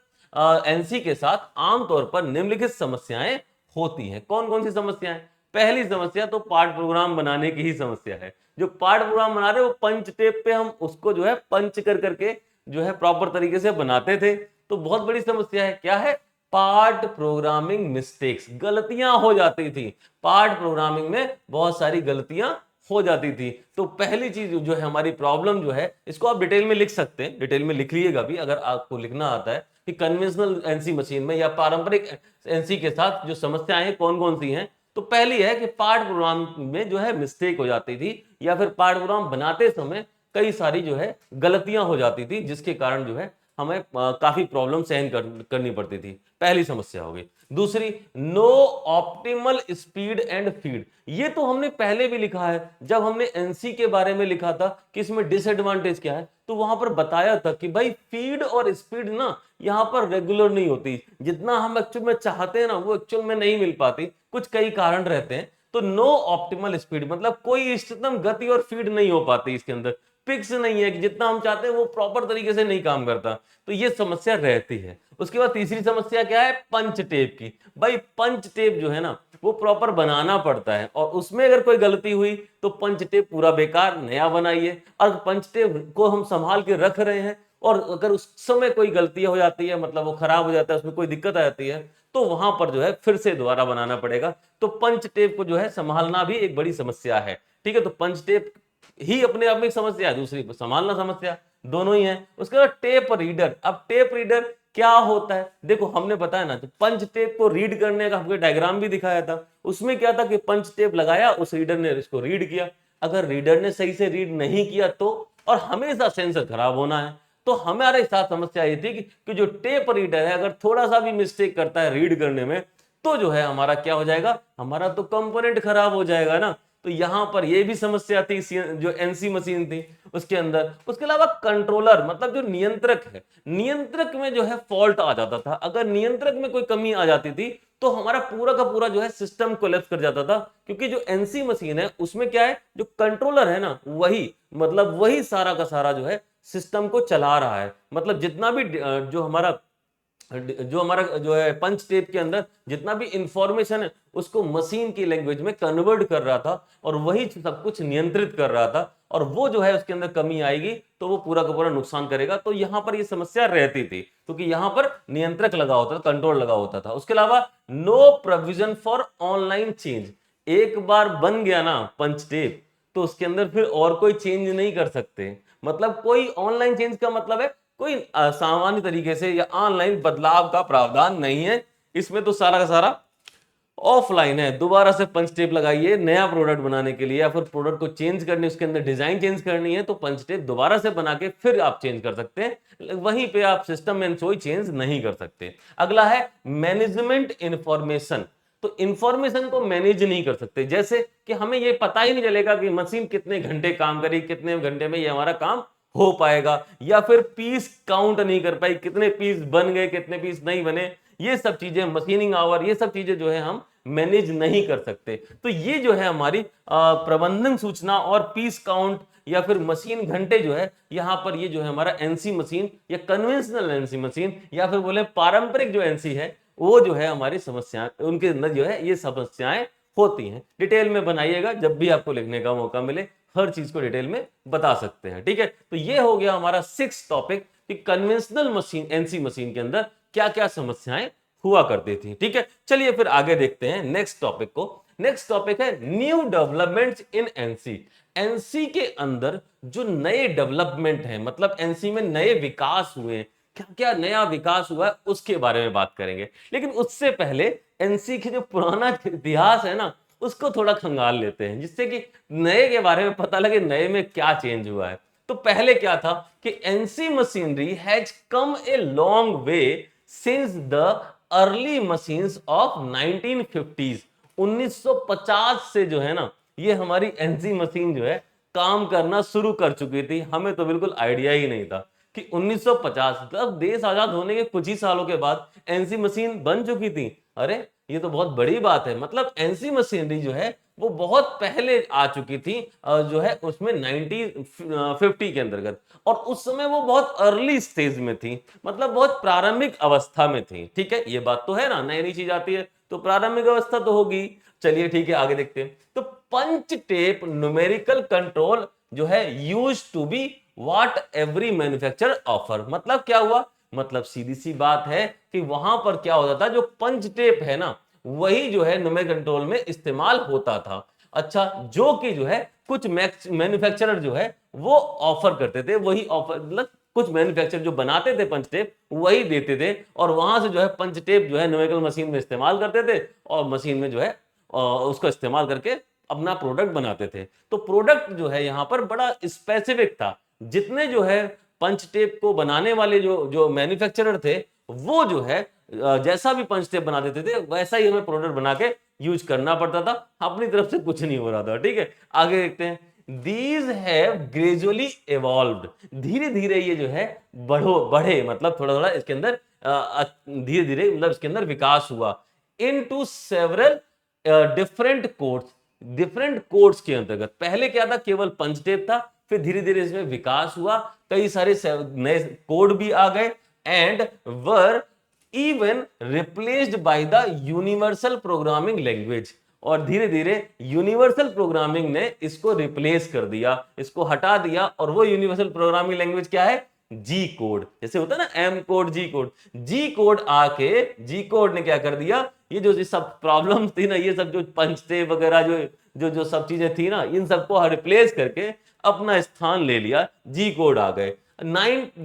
एनसी के साथ आमतौर पर निम्नलिखित समस्याएं होती हैं। कौन कौन सी समस्याएं। पहली समस्या तो पार्ट प्रोग्राम बनाने की ही समस्या है। जो पार्ट प्रोग्राम बना रहे हो पंच टेप पे हम उसको जो है पंच कर करके जो है प्रॉपर तरीके से बनाते थे। तो बहुत बड़ी समस्या है, क्या है, पार्ट प्रोग्रामिंग मिस्टेक्स, गलतियां हो जाती थी। पार्ट प्रोग्रामिंग में बहुत सारी गलतियां हो जाती थी। तो पहली चीज जो है हमारी प्रॉब्लम जो है, इसको आप डिटेल में लिख सकते हैं, डिटेल में लिख लीजिएगा भी अगर आपको लिखना आता है कि कन्वेंशनल एनसी मशीन में या पारंपरिक एनसी के साथ जो समस्याएं कौन कौन सी हैं। तो पहली है कि पार्ट प्रोग्राम में जो है मिस्टेक हो जाती थी, या फिर पार्ट प्रोग्राम बनाते समय कई सारी जो है गलतियां हो जाती थी, जिसके कारण जो है हमें काफी प्रॉब्लम सहन करनी पड़ती थी। पहली समस्या हो गई। दूसरी, no optimal speed and feed. ये तो हमने पहले भी लिखा है, जब हमने एनसी के बारे में लिखा था कि इसमें डिसएडवांटेज क्या है, तो वहां पर बताया था कि भाई फीड और स्पीड ना यहां पर रेगुलर नहीं होती, जितना हम एक्चुअल में चाहते हैं ना वो एक्चुअल में नहीं मिल पाती, कुछ कई कारण रहते हैं। तो नो ऑप्टिमल स्पीड मतलब कोई इष्टतम गति और फीड नहीं हो पाती, इसके अंदर फिक्स नहीं है कि जितना हम चाहते हैं वो प्रॉपर तरीके से नहीं काम करता। तो ये समस्या रहती है। उसके बाद तीसरी समस्या क्या है, पंच टेप की। भाई पंच टेप जो है ना वो प्रॉपर बनाना पड़ता है, और उसमें अगर कोई गलती हुई तो पंच टेप पूरा बेकार, नया बनाइए। और पंच टेप को हम संभाल के रख रहे हैं और अगर उस समय कोई गलती हो जाती है, मतलब वो खराब हो जाता है, उसमें कोई दिक्कत आ जाती है, तो वहां पर जो है फिर से दोबारा बनाना पड़ेगा। तो पंच टेप को जो है संभालना भी एक बड़ी समस्या है। ठीक है, तो पंच टेप ही अपने आप में एक समस्या है, दूसरी संभालना समस्या, दोनों ही है। उसके बाद टेप रीडर। अब टेप रीडर क्या होता है, देखो हमने बताया ना, तो पंच टेप को रीड करने का हमको डायग्राम भी दिखाया था। उसमें क्या था कि पंच टेप लगाया, उस रीडर ने इसको रीड किया। अगर रीडर ने सही से रीड नहीं किया तो, और हमेशा सेंसर खराब होना है, तो हमारे साथ समस्या ये थी कि जो टेप रीडर है अगर थोड़ा सा भी मिस्टेक करता है रीड करने में, तो जो है हमारा क्या हो जाएगा, हमारा तो कंपोनेंट खराब हो जाएगा ना। तो तो यहां पर ये भी समस्या थी जो एनसी मशीन थी उसके अंदर। उसके अलावा कंट्रोलर मतलब जो नियंत्रक है, नियंत्रक में जो है फॉल्ट आ जाता था। अगर नियंत्रक में कोई कमी आ जाती थी तो हमारा पूरा का पूरा जो है सिस्टम कोलैप्स कर जाता था, क्योंकि जो एनसी मशीन है उसमें क्या है, जो कंट्रोलर है ना वही मतलब वही सारा का सारा जो है सिस्टम को चला रहा है। मतलब जितना भी जो हमारा जो है पंच टेप के अंदर जितना भी इंफॉर्मेशन है उसको मशीन की लैंग्वेज में कन्वर्ट कर रहा था और वही सब कुछ नियंत्रित कर रहा था। और वो जो है उसके अंदर कमी आएगी तो वो पूरा का पूरा नुकसान करेगा। तो यहां पर ये समस्या रहती थी क्योंकि यहां पर नियंत्रक लगा होता था, कंट्रोल लगा होता था। उसके अलावा no provision for online change. एक बार बन गया ना पंच टेप तो उसके अंदर फिर और कोई चेंज नहीं कर सकते। मतलब कोई ऑनलाइन चेंज का मतलब है कोई सामान्य तरीके से या ऑनलाइन बदलाव का प्रावधान नहीं है। इसमें तो सारा का सारा ऑफलाइन है। दोबारा से पंच टेप लगाइए नया प्रोडक्ट बनाने के लिए या फिर प्रोडक्ट को चेंज करने, उसके अंदर डिजाइन चेंज करनी है तो पंच टेप दोबारा से बना के फिर आप चेंज कर सकते हैं। वहीं पे आप सिस्टम में कोई चेंज नहीं कर सकते। अगला है मैनेजमेंट इंफॉर्मेशन। तो इंफॉर्मेशन को मैनेज नहीं कर सकते, जैसे कि हमें ये पता ही नहीं चलेगा कि मशीन कितने घंटे काम करी, कितने घंटे में ये हमारा काम हो पाएगा, या फिर पीस काउंट नहीं कर पाई, कितने पीस बन गए कितने पीस नहीं बने। ये सब चीजें मशीनिंग आवर, ये सब चीजें जो है हम मैनेज नहीं कर सकते। तो ये जो है हमारी प्रबंधन सूचना और पीस काउंट या फिर मशीन घंटे जो है यहां पर ये जो है हमारा एनसी मशीन या कन्वेंशनल एनसी मशीन या फिर बोले पारंपरिक जो एनसी है वो जो है हमारी समस्याएं, उनके अंदर जो है ये समस्याएं होती हैं। डिटेल में बनाइएगा, जब भी आपको लिखने का मौका मिले हर चीज को डिटेल में बता सकते हैं। ठीक है, तो ये हो गया हमारा 6 टॉपिक कि कन्वेंशनल मशीन एनसी मशीन के अंदर क्या क्या समस्याएं हुआ करती थी। ठीक है, चलिए फिर आगे देखते हैं नेक्स्ट टॉपिक को। नेक्स्ट टॉपिक है new developments in NC. NC के अंदर जो नए डेवलपमेंट है, मतलब एनसी में नए विकास हुए हैं, क्या क्या नया विकास हुआ है उसके बारे में बात करेंगे। लेकिन उससे पहले एनसी के जो पुराना इतिहास है ना उसको थोड़ा खंगाल लेते हैं, जिससे कि नए के बारे में पता लगे नए में क्या चेंज हुआ है। तो पहले क्या था कि NC machinery has come a long way since the early machines of 1950s। 1950 से जो है ना ये हमारी एनसी मशीन जो है काम करना शुरू कर चुकी थी। हमें तो बिल्कुल आइडिया ही नहीं था कि 1950 मतलब देश आजाद होने के कुछ ही सालों के बाद एनसी मशीन बन चुकी थी। अरे ये तो बहुत बड़ी बात है, मतलब एनसी मशीनरी जो है वो बहुत पहले आ चुकी थी जो है उसमें 1950 के अंतर्गत, और उस समय वो बहुत अर्ली स्टेज में थी, मतलब बहुत प्रारंभिक अवस्था में थी। ठीक है, ये बात तो है ना, नई नई चीज आती है तो प्रारंभिक अवस्था तो होगी। चलिए ठीक है आगे देखते हैं। तो पंच टेप न्यूमेरिकल कंट्रोल जो है use to be what every manufacturer offer. मतलब क्या हुआ, मतलब सीधी सी बात है कि वहां पर क्या होता था, जो पंच टेप है ना वही जो है न्यूमेरिकल कंट्रोल में इस्तेमाल होता था। अच्छा, जो कि जो है कुछ मैन्युफैक्चरर जो है वो ऑफर करते थे, वही ऑफर मतलब कुछ मैन्युफैक्चरर जो बनाते थे पंच टेप वही देते थे, और वहां से जो है पंच टेप जो है न्यूमेरिकल मशीन में इस्तेमाल करते थे और मशीन में जो है उसको इस्तेमाल करके अपना प्रोडक्ट बनाते थे। तो प्रोडक्ट जो है यहाँ पर बड़ा स्पेसिफिक था। जितने जो है पंच टेप को बनाने वाले जो जो मैन्युफैक्चरर थे वो जो है जैसा भी पंच टेप बना देते थे वैसा ही हमें प्रोडक्ट बना के यूज करना पड़ता था, अपनी तरफ से कुछ नहीं हो रहा था। ठीक है, आगे देखते हैं। These have gradually evolved। धीरे धीरे ये जो है बढ़े मतलब थोड़ा थोड़ा इसके अंदर धीरे धीरे मतलब इसके अंदर विकास हुआ। Into several डिफरेंट कोड्स के अंतर्गत। पहले क्या था, केवल पंच टेप था, फिर धीरे धीरे इसमें विकास हुआ, कई सारे नए कोड भी आ गए, and were even replaced by the universal programming language. और धीरे धीरे यूनिवर्सल प्रोग्रामिंग ने इसको रिप्लेस कर दिया, इसको हटा दिया, और वो यूनिवर्सल प्रोग्रामिंग लैंग्वेज क्या है, जी कोड। जैसे होता है ना एम कोड जी कोड, जी कोड आके जी कोड ने क्या कर दिया, ये जो सब प्रॉब्लम थी ना, ये सब जो पंच टेप वगैरह जो जो जो सब चीजें थी ना, इन सबको रिप्लेस करके अपना स्थान ले लिया, जी कोड आ गए।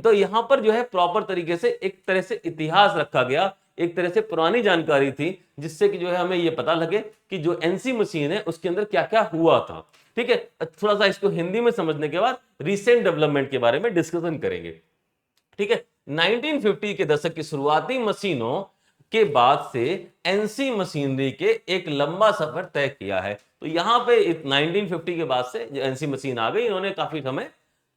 तो यहां पर जो है प्रॉपर तरीके से एक तरह से इतिहास रखा गया, एक तरह से पुरानी जानकारी थी, जिससे कि जो है हमें ये पता लगे कि जो एनसी मशीन है उसके अंदर क्या क्या हुआ था। ठीक है, थोड़ा सा इसको हिंदी में समझने के बाद रिसेंट डेवलपमेंट के बारे में डिस्कशन करेंगे। ठीक है, 1950 के दशक की शुरुआती मशीनों के बाद से एनसी मशीनरी के एक लंबा सफर तय किया है। तो यहाँ पे 1950 के बाद से जो एनसी मशीन आ गई, इन्होंने काफी समय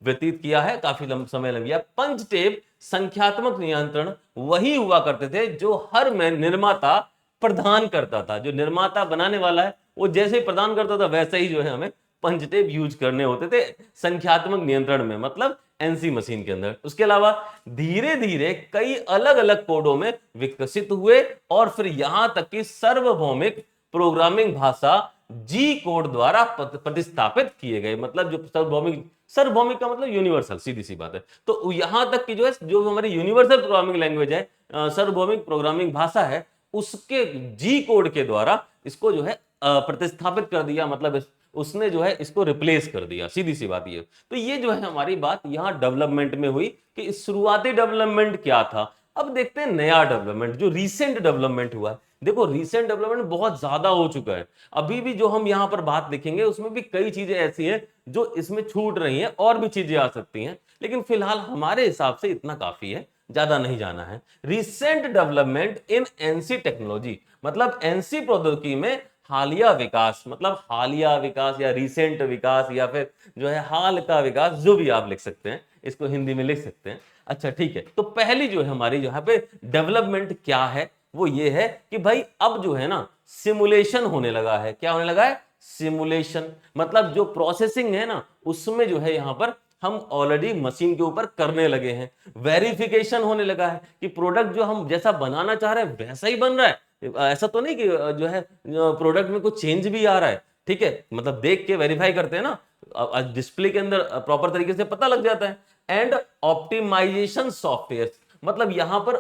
व्यतीत किया है, काफी समय लग गया। पंच टेप संख्यात्मक नियंत्रण वही हुआ करते थे जो हर निर्माता प्रदान करता था। जो निर्माता बनाने वाला है वो जैसे ही प्रदान करता था वैसे ही जो है हमें पंच टेप यूज करने होते थे संख्यात्मक नियंत्रण में, मतलब एनसी मशीन के अंदर। उसके अलावा धीरे धीरे कई अलग अलग कोडों में विकसित हुए और फिर यहां तक कि सार्वभौमिक प्रोग्रामिंग भाषा जी कोड द्वारा प्रतिस्थापित किए गए। मतलब जो सार्वभौमिक का मतलब यूनिवर्सल, सीधी सी बात है। तो यहां तक कि जो है जो हमारी यूनिवर्सल प्रोग्रामिंग लैंग्वेज है, सार्वभौमिक प्रोग्रामिंग भाषा है, उसके जी कोड के द्वारा इसको जो है प्रतिस्थापित कर दिया, मतलब उसने जो है इसको रिप्लेस कर दिया, सीधी सी बात ये। तो ये जो है हमारी बात यहां डेवलपमेंट में हुई कि शुरुआती डेवलपमेंट क्या था। अब देखते हैं नया डेवलपमेंट, जो रीसेंट डेवलपमेंट हुआ है। देखो रीसेंट डेवलपमेंट बहुत ज्यादा हो चुका है। अभी भी जो हम यहां पर बात देखेंगे उसमें भी कई चीजें ऐसी हैं जो इसमें छूट रही हैं, और भी चीजें आ सकती हैं, लेकिन फिलहाल हमारे हिसाब से इतना काफी है, ज्यादा नहीं जाना है। Recent development in NC technology, मतलब एनसी प्रौद्योगिकी में हालिया विकास, मतलब हालिया विकास या रिसेंट विकास या फिर जो है हाल का विकास, जो भी आप लिख सकते हैं, इसको हिंदी में लिख सकते हैं। अच्छा ठीक है, तो पहली जो है हमारी यहाँ पे डेवलपमेंट क्या है, वो ये है कि भाई अब जो है ना सिमुलेशन होने लगा है। क्या होने लगा है? सिमुलेशन। मतलब जो प्रोसेसिंग है ना उसमें जो है यहाँ पर हम ऑलरेडी मशीन के ऊपर करने लगे हैं। वेरिफिकेशन होने लगा है कि प्रोडक्ट जो हम जैसा बनाना चाह रहे हैं वैसा ही बन रहा है। ऐसा तो नहीं कि जो है प्रोडक्ट में कुछ चेंज भी आ रहा है, ठीक है, मतलब देख के वेरीफाई करते हैं ना, डिस्प्ले के अंदर प्रॉपर तरीके से पता लग जाता है। एंड ऑप्टिमाइजेशन सॉफ्टवेयर, मतलब यहां पर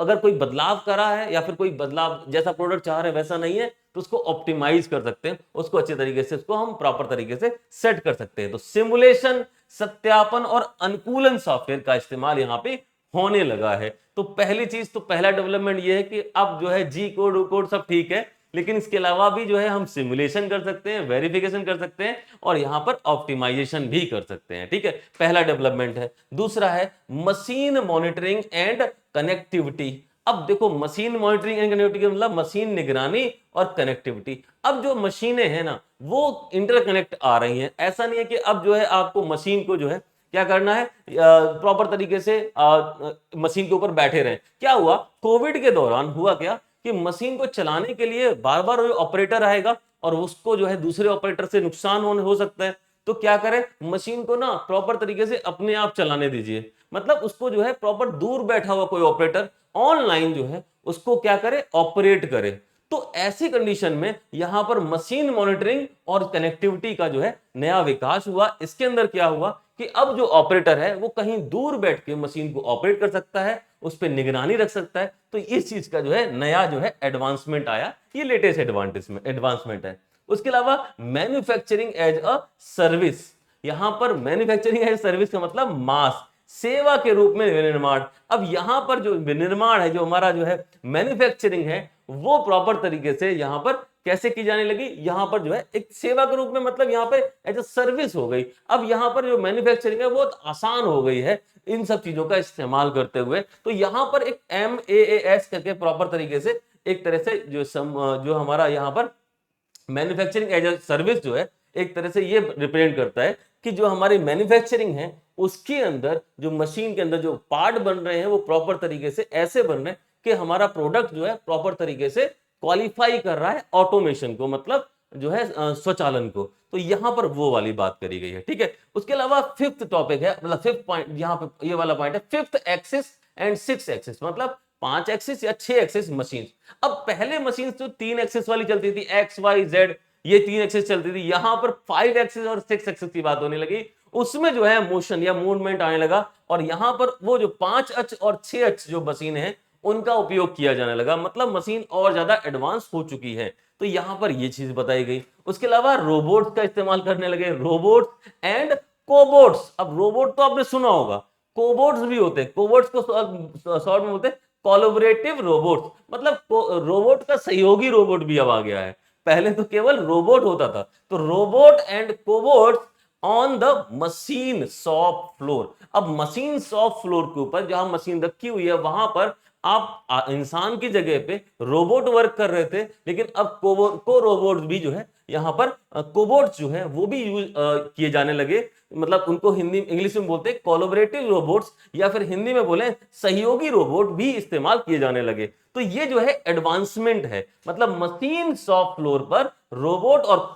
अगर कोई बदलाव करा है या फिर कोई बदलाव जैसा प्रोडक्ट चाह रहे हैं वैसा नहीं है तो उसको ऑप्टिमाइज कर सकते हैं, उसको अच्छे तरीके से उसको हम प्रॉपर तरीके से सेट कर सकते हैं। तो सिमुलेशन, सत्यापन और अनुकूलन सॉफ्टवेयर का इस्तेमाल यहां पे होने लगा है। तो पहली चीज, तो पहला डेवलपमेंट ये है कि अब जो है जी कोड ऊ कोड सब ठीक है, लेकिन इसके अलावा भी जो है हम सिमुलेशन कर सकते हैं, वेरिफिकेशन कर सकते हैं और यहां पर ऑप्टिमाइजेशन भी कर सकते हैं, ठीक है, पहला डेवलपमेंट है। दूसरा है मशीन मॉनिटरिंग एंड कनेक्टिविटी। अब देखो मशीन मॉनिटरिंग एंड कनेक्टिविटी मतलब मशीन निगरानी और कनेक्टिविटी। अब जो मशीनें हैं ना वो इंटरकनेक्ट आ रही हैं। ऐसा नहीं है कि अब जो है आपको मशीन को जो है क्या करना है, प्रॉपर तरीके से मशीन के ऊपर बैठे रहें। क्या हुआ कोविड के दौरान, हुआ क्या कि मशीन को चलाने के लिए बार बार ऑपरेटर आएगा और उसको जो है दूसरे ऑपरेटर से नुकसान हो सकता है। तो क्या करें, मशीन को ना प्रॉपर तरीके से अपने आप चलाने दीजिए। मतलब उसको जो है प्रॉपर दूर बैठा हुआ कोई ऑपरेटर ऑनलाइन जो है उसको क्या करे, ऑपरेट करे। तो ऐसी कंडीशन में यहां पर मशीन मॉनिटरिंग और कनेक्टिविटी का जो है नया विकास हुआ। इसके अंदर क्या हुआ कि अब जो ऑपरेटर है वो कहीं दूर बैठ के मशीन को ऑपरेट कर सकता है, उस पर निगरानी रख सकता है। तो इस चीज का जो है नया जो है एडवांसमेंट आया, ये लेटेस्ट एडवांसमेंट है। उसके अलावा मैन्युफैक्चरिंग एज अ सर्विस, यहां पर मैन्युफैक्चरिंग एज सर्विस का मतलब मास, सेवा के रूप में विनिर्माण। अब यहां पर जो विनिर्माण है, जो हमारा जो है मैन्युफैक्चरिंग है, वो प्रॉपर तरीके से यहां पर कैसे की जाने लगी, यहां पर जो है एक सेवा के रूप में, मतलब यहां पे एज अ सर्विस हो गई। अब यहां पर जो मैन्युफैक्चरिंग है वो आसान हो गई है इन सब चीजों का इस्तेमाल करते हुए। तो यहां पर एक MAAS करके प्रॉपर तरीके से एक तरह से जो हमारा यहां पर मैन्युफैक्चरिंग एज अ सर्विस जो है एक तरह से ये रिप्रेजेंट करता है कि जो हमारी मैन्युफैक्चरिंग है उसके अंदर जो मशीन के अंदर जो पार्ट बन रहे हैं वो प्रॉपर तरीके से ऐसे बन रहे हैं कि हमारा प्रोडक्ट जो है प्रॉपर तरीके से क्वालिफाई कर रहा है ऑटोमेशन को, मतलब जो है स्वचालन को। तो यहां पर वो वाली बात करी गई है, ठीक है। उसके अलावा फिफ्थ टॉपिक है, मतलब फिफ्थ पॉइंट यहाँ पे ये वाला पॉइंट है, fifth axis and six axis, मतलब 5 एक्सिस या 6 एक्सिस मशीन। अब पहले मशीन जो 3 एक्सिस वाली चलती थी, XYZ, ये 3 एक्सिस चलती थी, यहां पर 5 एक्सिस और 6 एक्सिस की बात होने लगी। उसमें जो है मोशन या मूवमेंट आने लगा और यहां पर वो जो 5 अक्ष और 6 अक्ष जो मशीन है उनका उपयोग किया जाने लगा, मतलब मशीन और ज्यादा एडवांस हो चुकी है। तो यहां पर ये चीज बताई गई। उसके अलावा रोबोट्स का इस्तेमाल करने लगे, रोबोट्स एंड कोबोट्स। अब रोबोट तो आपने सुना होगा, कोबोट्स भी होते हैं। कोबोट्स को शॉर्ट में बोलते हैं कोलैबोरेटिव रोबोट्स, मतलब रोबोट का सहयोगी रोबोट भी अब आ गया है। पहले तो केवल रोबोट होता था। तो robot and cobots on the machine shop floor. अब मशीन शॉप फ्लोर के ऊपर जहां मशीन रखी हुई है वहां पर आप इंसान की जगह पे रोबोट वर्क कर रहे थे, लेकिन अब को रोबोट भी जो है यहाँ पर कोबोट्स जो है वो भी यूज किए जाने लगे। मतलब उनको हिंदी इंग्लिश में बोलते हैं कोलैबोरेटिव रोबोट्स, या फिर हिंदी में बोले सहयोगी रोबोट भी इस्तेमाल किए जाने लगे। तो ये जो है एडवांसमेंट है, मतलब मशीन शॉप फ्लोर पर रोबोट और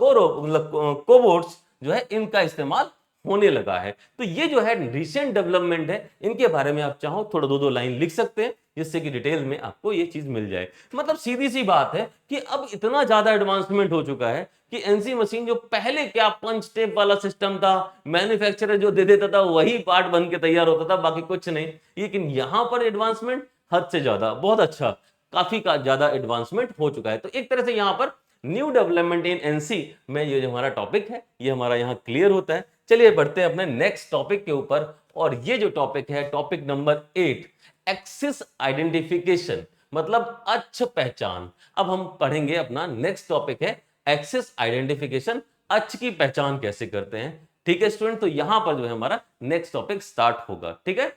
कोबोट्स जो है इनका इस्तेमाल होने लगा है। तो ये जो है रिसेंट डेवलपमेंट है, इनके बारे में आप चाहो थोड़ा दो लाइन लिख सकते हैं, जिससे कि डिटेल में आपको ये चीज मिल जाए। मतलब सीधी सी बात है कि अब इतना ज्यादा एडवांसमेंट हो चुका है कि एनसी मशीन जो पहले क्या पंच टेप वाला सिस्टम था, मैन्युफैक्चरर जो दे देता था वही पार्ट बन के तैयार होता था, बाकी कुछ नहीं। लेकिन यहां पर एडवांसमेंट हद से ज्यादा, बहुत अच्छा, काफी का ज्यादा एडवांसमेंट हो चुका है। तो एक तरह से यहां पर न्यू डेवलपमेंट इन एनसी में ये जो हमारा टॉपिक है ये हमारा यहाँ क्लियर होता है। चलिए बढ़ते हैं अपने नेक्स्ट टॉपिक के ऊपर, और ये जो टॉपिक है टॉपिक नंबर 8, एक्सिस आइडेंटिफिकेशन, मतलब अक्ष पहचान। अब हम पढ़ेंगे अपना नेक्स्ट टॉपिक है एक्सिस आइडेंटिफिकेशन, अक्ष की पहचान कैसे करते हैं। ठीक है स्टूडेंट, तो यहां पर जो है हमारा नेक्स्ट टॉपिक स्टार्ट होगा। ठीक है,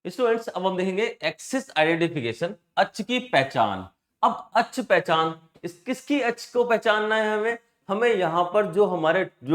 स्टूडेंट्स अब हम देखेंगे एक्सिस आइडेंटिफिकेशन, अक्ष की पहचान। अब अक्ष पहचान, इस किसकी अक्ष को पहचानना है हमें? हमें यहाँ पर जो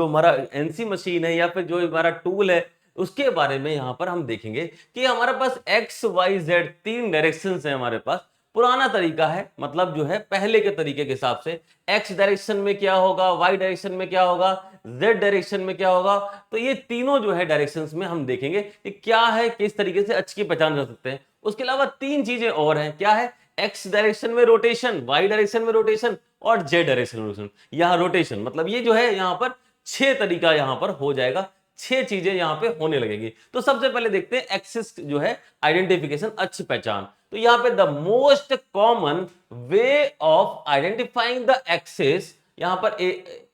हमारा एनसी मशीन है या फिर जो हमारा टूल है उसके बारे में यहाँ पर हम देखेंगे कि हमारे पास एक्स वाई जेड 3 डायरेक्शन है हमारे पास। पुराना तरीका है, मतलब जो है पहले के तरीके के हिसाब से एक्स डायरेक्शन में क्या होगा, वाई डायरेक्शन में क्या होगा, जेड डायरेक्शन में क्या होगा। तो ये तीनों जो है डायरेक्शंस में हम देखेंगे कि क्या है, किस तरीके से अक्ष की पहचान कर सकते हैं। उसके अलावा 3 चीजें और हैं, क्या है? एक्स डायरेक्शन में रोटेशन, वाई डायरेक्शन में रोटेशन और जेड डायरेक्शन में रोटेशन। यहाँ रोटेशन मतलब ये जो है यहाँ पर 6 तरीका यहाँ पर हो जाएगा, 6 चीजें यहाँ पे होने लगेगी। तो सबसे पहले देखते हैं एक्सिस जो है आइडेंटिफिकेशन, अक्ष पहचान। तो यहाँ पे the most common way of identifying the axis, यहाँ पर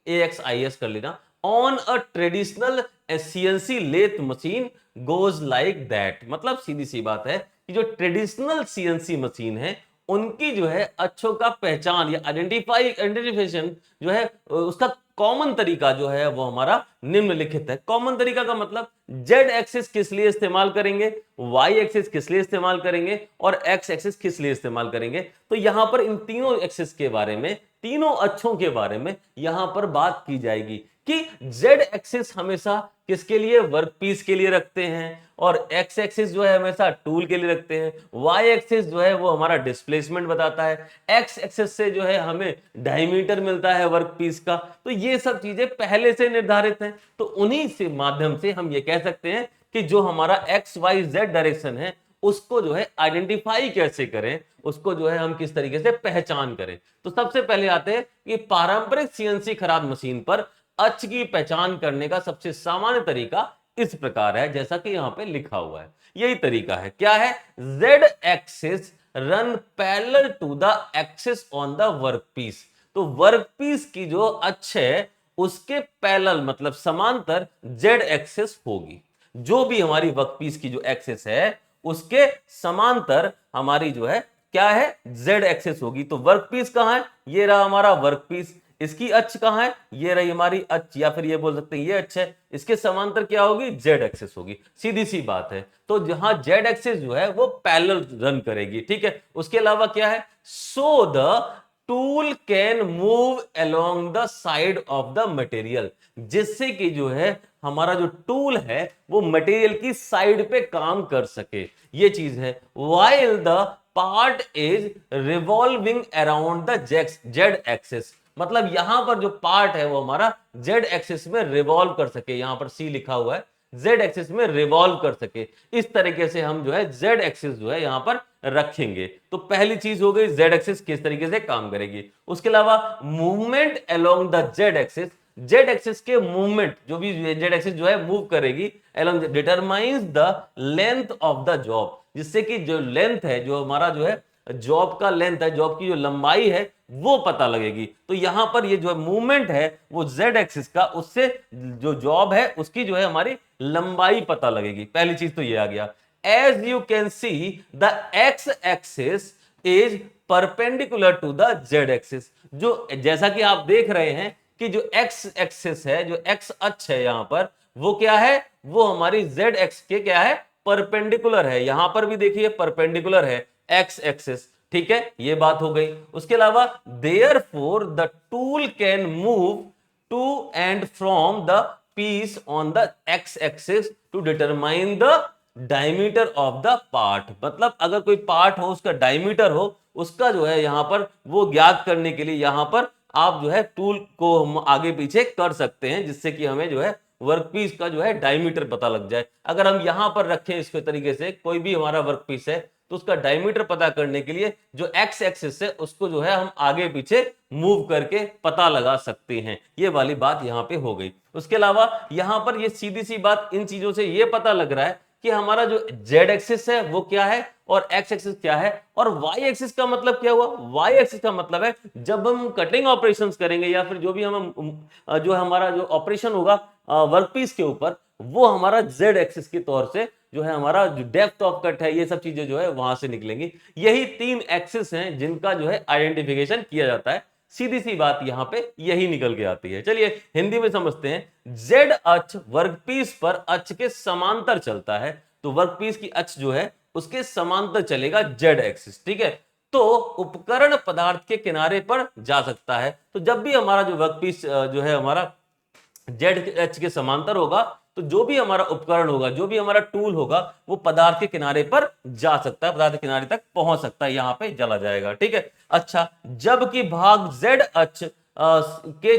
AXIS कर लेना, on a traditional CNC lathe machine goes like that. मतलब सीधी सी बात है कि जो ट्रेडिशनल CNC मशीन है उनकी जो है अक्षों का पहचान या आइडेंटिफिकेशन जो है उसका कॉमन तरीका जो है वो हमारा निम्नलिखित है। कॉमन तरीका का मतलब जेड एक्सिस किस लिए इस्तेमाल करेंगे, वाई एक्सिस किस लिए इस्तेमाल करेंगे और एक्स एक्सिस किस लिए इस्तेमाल करेंगे। तो यहां पर इन तीनों एक्सिस के बारे में, तीनों अक्षों के बारे में यहां पर बात की जाएगी कि जेड एक्सिस हमेशा किसके लिए, वर्कपीस के लिए रखते हैं, और एक्स एक्सिस जो है हमेशा टूल के लिए रखते हैं, वाई एक्सिस जो है वो हमारा डिस्प्लेसमेंट बताता है, एक्स एक्सिस से जो है हमें डायमीटर मिलता है वर्कपीस का। तो ये सब चीजें पहले से निर्धारित हैं। तो उन्हीं से माध्यम से हम ये कह सकते हैं कि जो हमारा एक्स वाई जेड डायरेक्शन है उसको जो है आइडेंटिफाई कैसे करें, उसको जो है हम किस तरीके से पहचान करें। तो सबसे पहले आते हैं कि पारंपरिक CNC खराद मशीन पर अक्ष की पहचान करने का सबसे सामान्य तरीका इस प्रकार है, जैसा कि यहां पे लिखा हुआ है। यही तरीका है, क्या है? Z axis run parallel to the axis on the workpiece. तो वर्कपीस की जो अक्ष है उसके पैरेलल मतलब समांतर जेड एक्सिस होगी। जो भी हमारी वर्कपीस की जो एक्सिस है उसके समांतर हमारी जो है क्या है, जेड एक्सिस होगी। तो वर्कपीस कहां है? ये रहा हमारा वर्कपीस। इसकी अक्ष कहां है? ये रही हमारी अक्ष, या फिर ये बोल सकते हैं ये अक्ष है। इसके समांतर क्या होगी? जेड एक्सिस होगी। सीधी सी बात है। तो जहां जेड एक्सिस जो है वो पैरेलल रन करेगी, ठीक है। उसके अलावा क्या है? So the tool can move along the side of the material, जिससे कि जो है हमारा जो टूल है वो मटेरियल की साइड पे काम कर सके, ये चीज है। While the part is revolving around the Z axis, मतलब यहां पर जो पार्ट है वो हमारा जेड एक्सिस में रिवॉल्व कर सके। यहां पर सी लिखा हुआ है, जेड एक्सिस में रिवॉल्व कर सके। इस तरीके से हम जो है जेड एक्सिस जो है यहां पर रखेंगे। तो पहली चीज हो गई जेड एक्सिस किस तरीके से काम करेगी। उसके अलावा movement along the Z axis, Z axis के मूवमेंट, जो भी जेड एक्सिस जो है मूव करेगी along, determines the length of the job, जिससे कि जो लेंथ है, जो हमारा जो है जॉब का लेंथ है, जॉब की जो लंबाई है वो पता लगेगी। तो यहां पर ये जो मूवमेंट है वो जेड एक्सिस का, उससे जो जॉब है उसकी जो है हमारी लंबाई पता लगेगी। पहली चीज तो ये आ गया। As you can see the X axis is perpendicular to the Z axis, जो जैसा कि आप देख रहे हैं कि जो एक्स एक्सिस है, जो एक्स अक्ष है यहां पर, वो क्या है, वो हमारी जेड एक्स के क्या है, परपेंडिकुलर है। यहां पर भी देखिए परपेंडिकुलर है एक्स एक्सिस, ठीक है, ये बात हो गई। उसके अलावा therefore the tool can move to and from the piece on the X axis to determine the diameter of the part. मतलब अगर कोई पार्ट हो, उसका डायमीटर हो, उसका जो है यहां पर वो ज्ञात करने के लिए यहां पर आप जो है टूल को हम आगे पीछे कर सकते हैं, जिससे कि हमें जो है वर्कपीस का जो है डायमीटर पता लग जाए। अगर हम यहां पर रखें इसके तरीके से, कोई भी हमारा वर्कपीस है, तो उसका डायमीटर पता करने के लिए जो एक्स एक्सिस है उसको जो है हम आगे पीछे मूव करके पता लगा सकते हैं। ये वाली बात यहां पे हो गई। उसके अलावा यहां पर ये सीधी सी बात, इन चीजों से ये पता लग रहा है कि हमारा जो जेड एक्सिस है वो क्या है और एक्स एक्सिस क्या है। और वाई एक्सिस का मतलब क्या हुआ, वाई एक्सिस का मतलब है जब हम कटिंग ऑपरेशंस करेंगे या फिर जो भी हम जो हमारा जो ऑपरेशन होगा वर्कपीस के ऊपर, वो हमारा जेड एक्सिस के तौर से जो है हमारा जो डेप्थ ऑफ कट है, ये सब चीजें जो है वहां से निकलेंगी। यही 3 एक्सिस हैं जिनका जो है आइडेंटिफिकेशन किया जाता है। सीधी सी बात यहां पे यही निकल के आती है। चलिए हिंदी में समझते हैं। जेड अक्ष वर्कपीस पर अक्ष के समांतर चलता है, तो वर्कपीस की अक्ष जो है उसके समांतर चलेगा जेड एक्सिस, ठीक है। तो उपकरण पदार्थ के किनारे पर जा सकता है। तो जब भी हमारा जो वर्कपीस जो है हमारा जेड एच के समांतर होगा, तो जो भी हमारा उपकरण होगा, जो भी हमारा टूल होगा, वो पदार्थ के किनारे पर जा सकता है, पदार्थ के किनारे तक पहुंच सकता है, यहां पे चला जाएगा, ठीक है। अच्छा, जबकि भाग जेड अक्ष के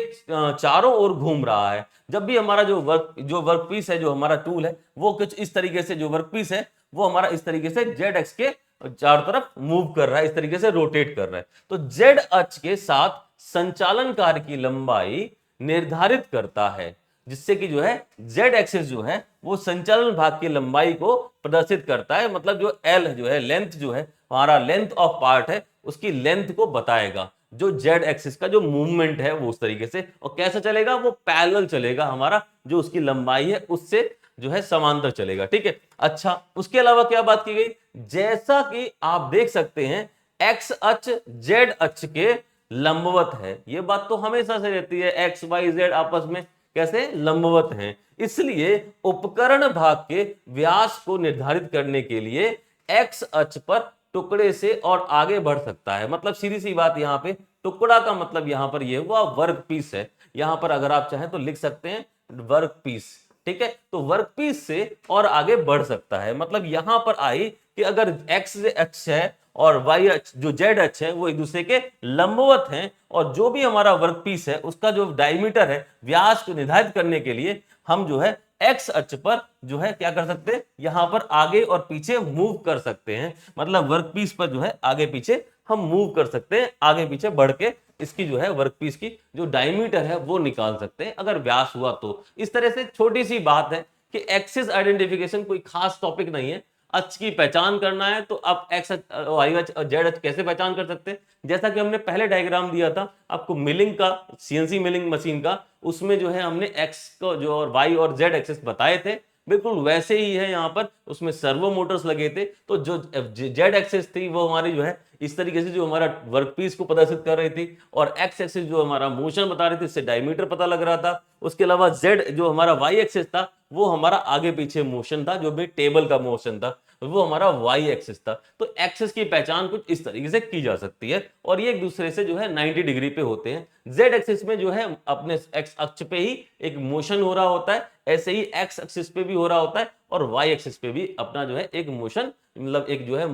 चारों ओर घूम रहा है, जब भी हमारा जो वर्कपीस है, जो हमारा टूल है, वो कुछ इस तरीके से, जो वर्कपीस है वो हमारा इस तरीके से जेड एक्स के चारों तरफ मूव कर रहा है, इस तरीके से रोटेट कर रहा है, तो जेड अक्ष के साथ संचालन कार्य की लंबाई निर्धारित करता है, जिससे कि जो है जेड एक्सिस जो है वो संचालन भाग की लंबाई को प्रदर्शित करता है। मतलब जो एल जो है, लेंथ जो है, हमारा लेंथ ऑफ पार्ट है, उसकी लेंथ को बताएगा। जो जेड एक्सिस का जो मूवमेंट है वो उस तरीके से, और कैसा चलेगा, वो पैरेलल चलेगा, हमारा जो उसकी लंबाई है उससे जो है समांतर चलेगा, ठीक है। अच्छा, उसके अलावा क्या बात की गई, जैसा कि आप देख सकते हैं एक्स अक्ष जेड अक्ष के लंबवत है। ये बात तो हमेशा से रहती है, एक्स वाई जेड आपस में कैसे लंबवत हैं, इसलिए उपकरण भाग के व्यास को निर्धारित करने के लिए एक्स अक्ष पर टुकड़े से और आगे बढ़ सकता है। मतलब सीधी सी बात, यहां पे टुकड़ा का मतलब यहां पर यह हुआ वर्क पीस है। यहां पर अगर आप चाहें तो लिख सकते हैं वर्क पीस, ठीक है। तो वर्क पीस से और आगे बढ़ सकता है, मतलब यहां पर आई कि अगर एक्स अक्ष है और वाई अक्ष जो जेड अक्ष है वो एक दूसरे के लंबवत हैं, और जो भी हमारा वर्कपीस है उसका जो डायमीटर है, व्यास को निर्धारित करने के लिए हम जो है एक्स अक्ष पर जो है क्या कर सकते हैं, यहां पर आगे और पीछे मूव कर सकते हैं। मतलब वर्कपीस पर जो है आगे पीछे हम मूव कर सकते हैं, आगे पीछे बढ़ के इसकी जो है वर्कपीस की जो डायमीटर है वो निकाल सकते हैं, अगर व्यास हुआ तो। इस तरह से छोटी सी बात है कि एक्सिस आइडेंटिफिकेशन कोई खास टॉपिक नहीं है। अक्ष की पहचान करना है तो आप एक्स वाई अक्ष और जेड अक्ष कैसे पहचान कर सकते हैं, जैसा कि हमने पहले डायग्राम दिया था आपको मिलिंग का, सीएनसी मिलिंग मशीन का, उसमें जो है हमने एक्स को जो और वाई और जेड एक्सिस बताए थे, बिल्कुल वैसे ही है यहाँ पर। उसमें सर्वो मोटर्स लगे थे, तो जो जेड एक्सिस थी वो हमारी जो है इस तरीके से जो हमारा वर्कपीस को प्रदर्शित कर रही थी, और एक्स एक्सिस जो हमारा मोशन बता रही थी, इससे डायमीटर पता लग रहा था। उसके अलावा जेड जो हमारा वाई एक्सिस था वो हमारा आगे पीछे मोशन था, जो भी टेबल का मोशन था वो हमारा वाई एक्सिस था। तो एक्सिस की पहचान कुछ इस तरीके से की जा सकती है, और ये एक दूसरे से जो है 90 डिग्री पे होते हैं। जेड एक्सिस में जो है अपने एक्स अक्ष पे ही एक मोशन हो रहा होता है, ऐसे ही एक्स एक्सिस पे भी हो रहा होता है, और वाई एक्सिस पे भी अपना जो है एक मोशन, मतलब एक जो है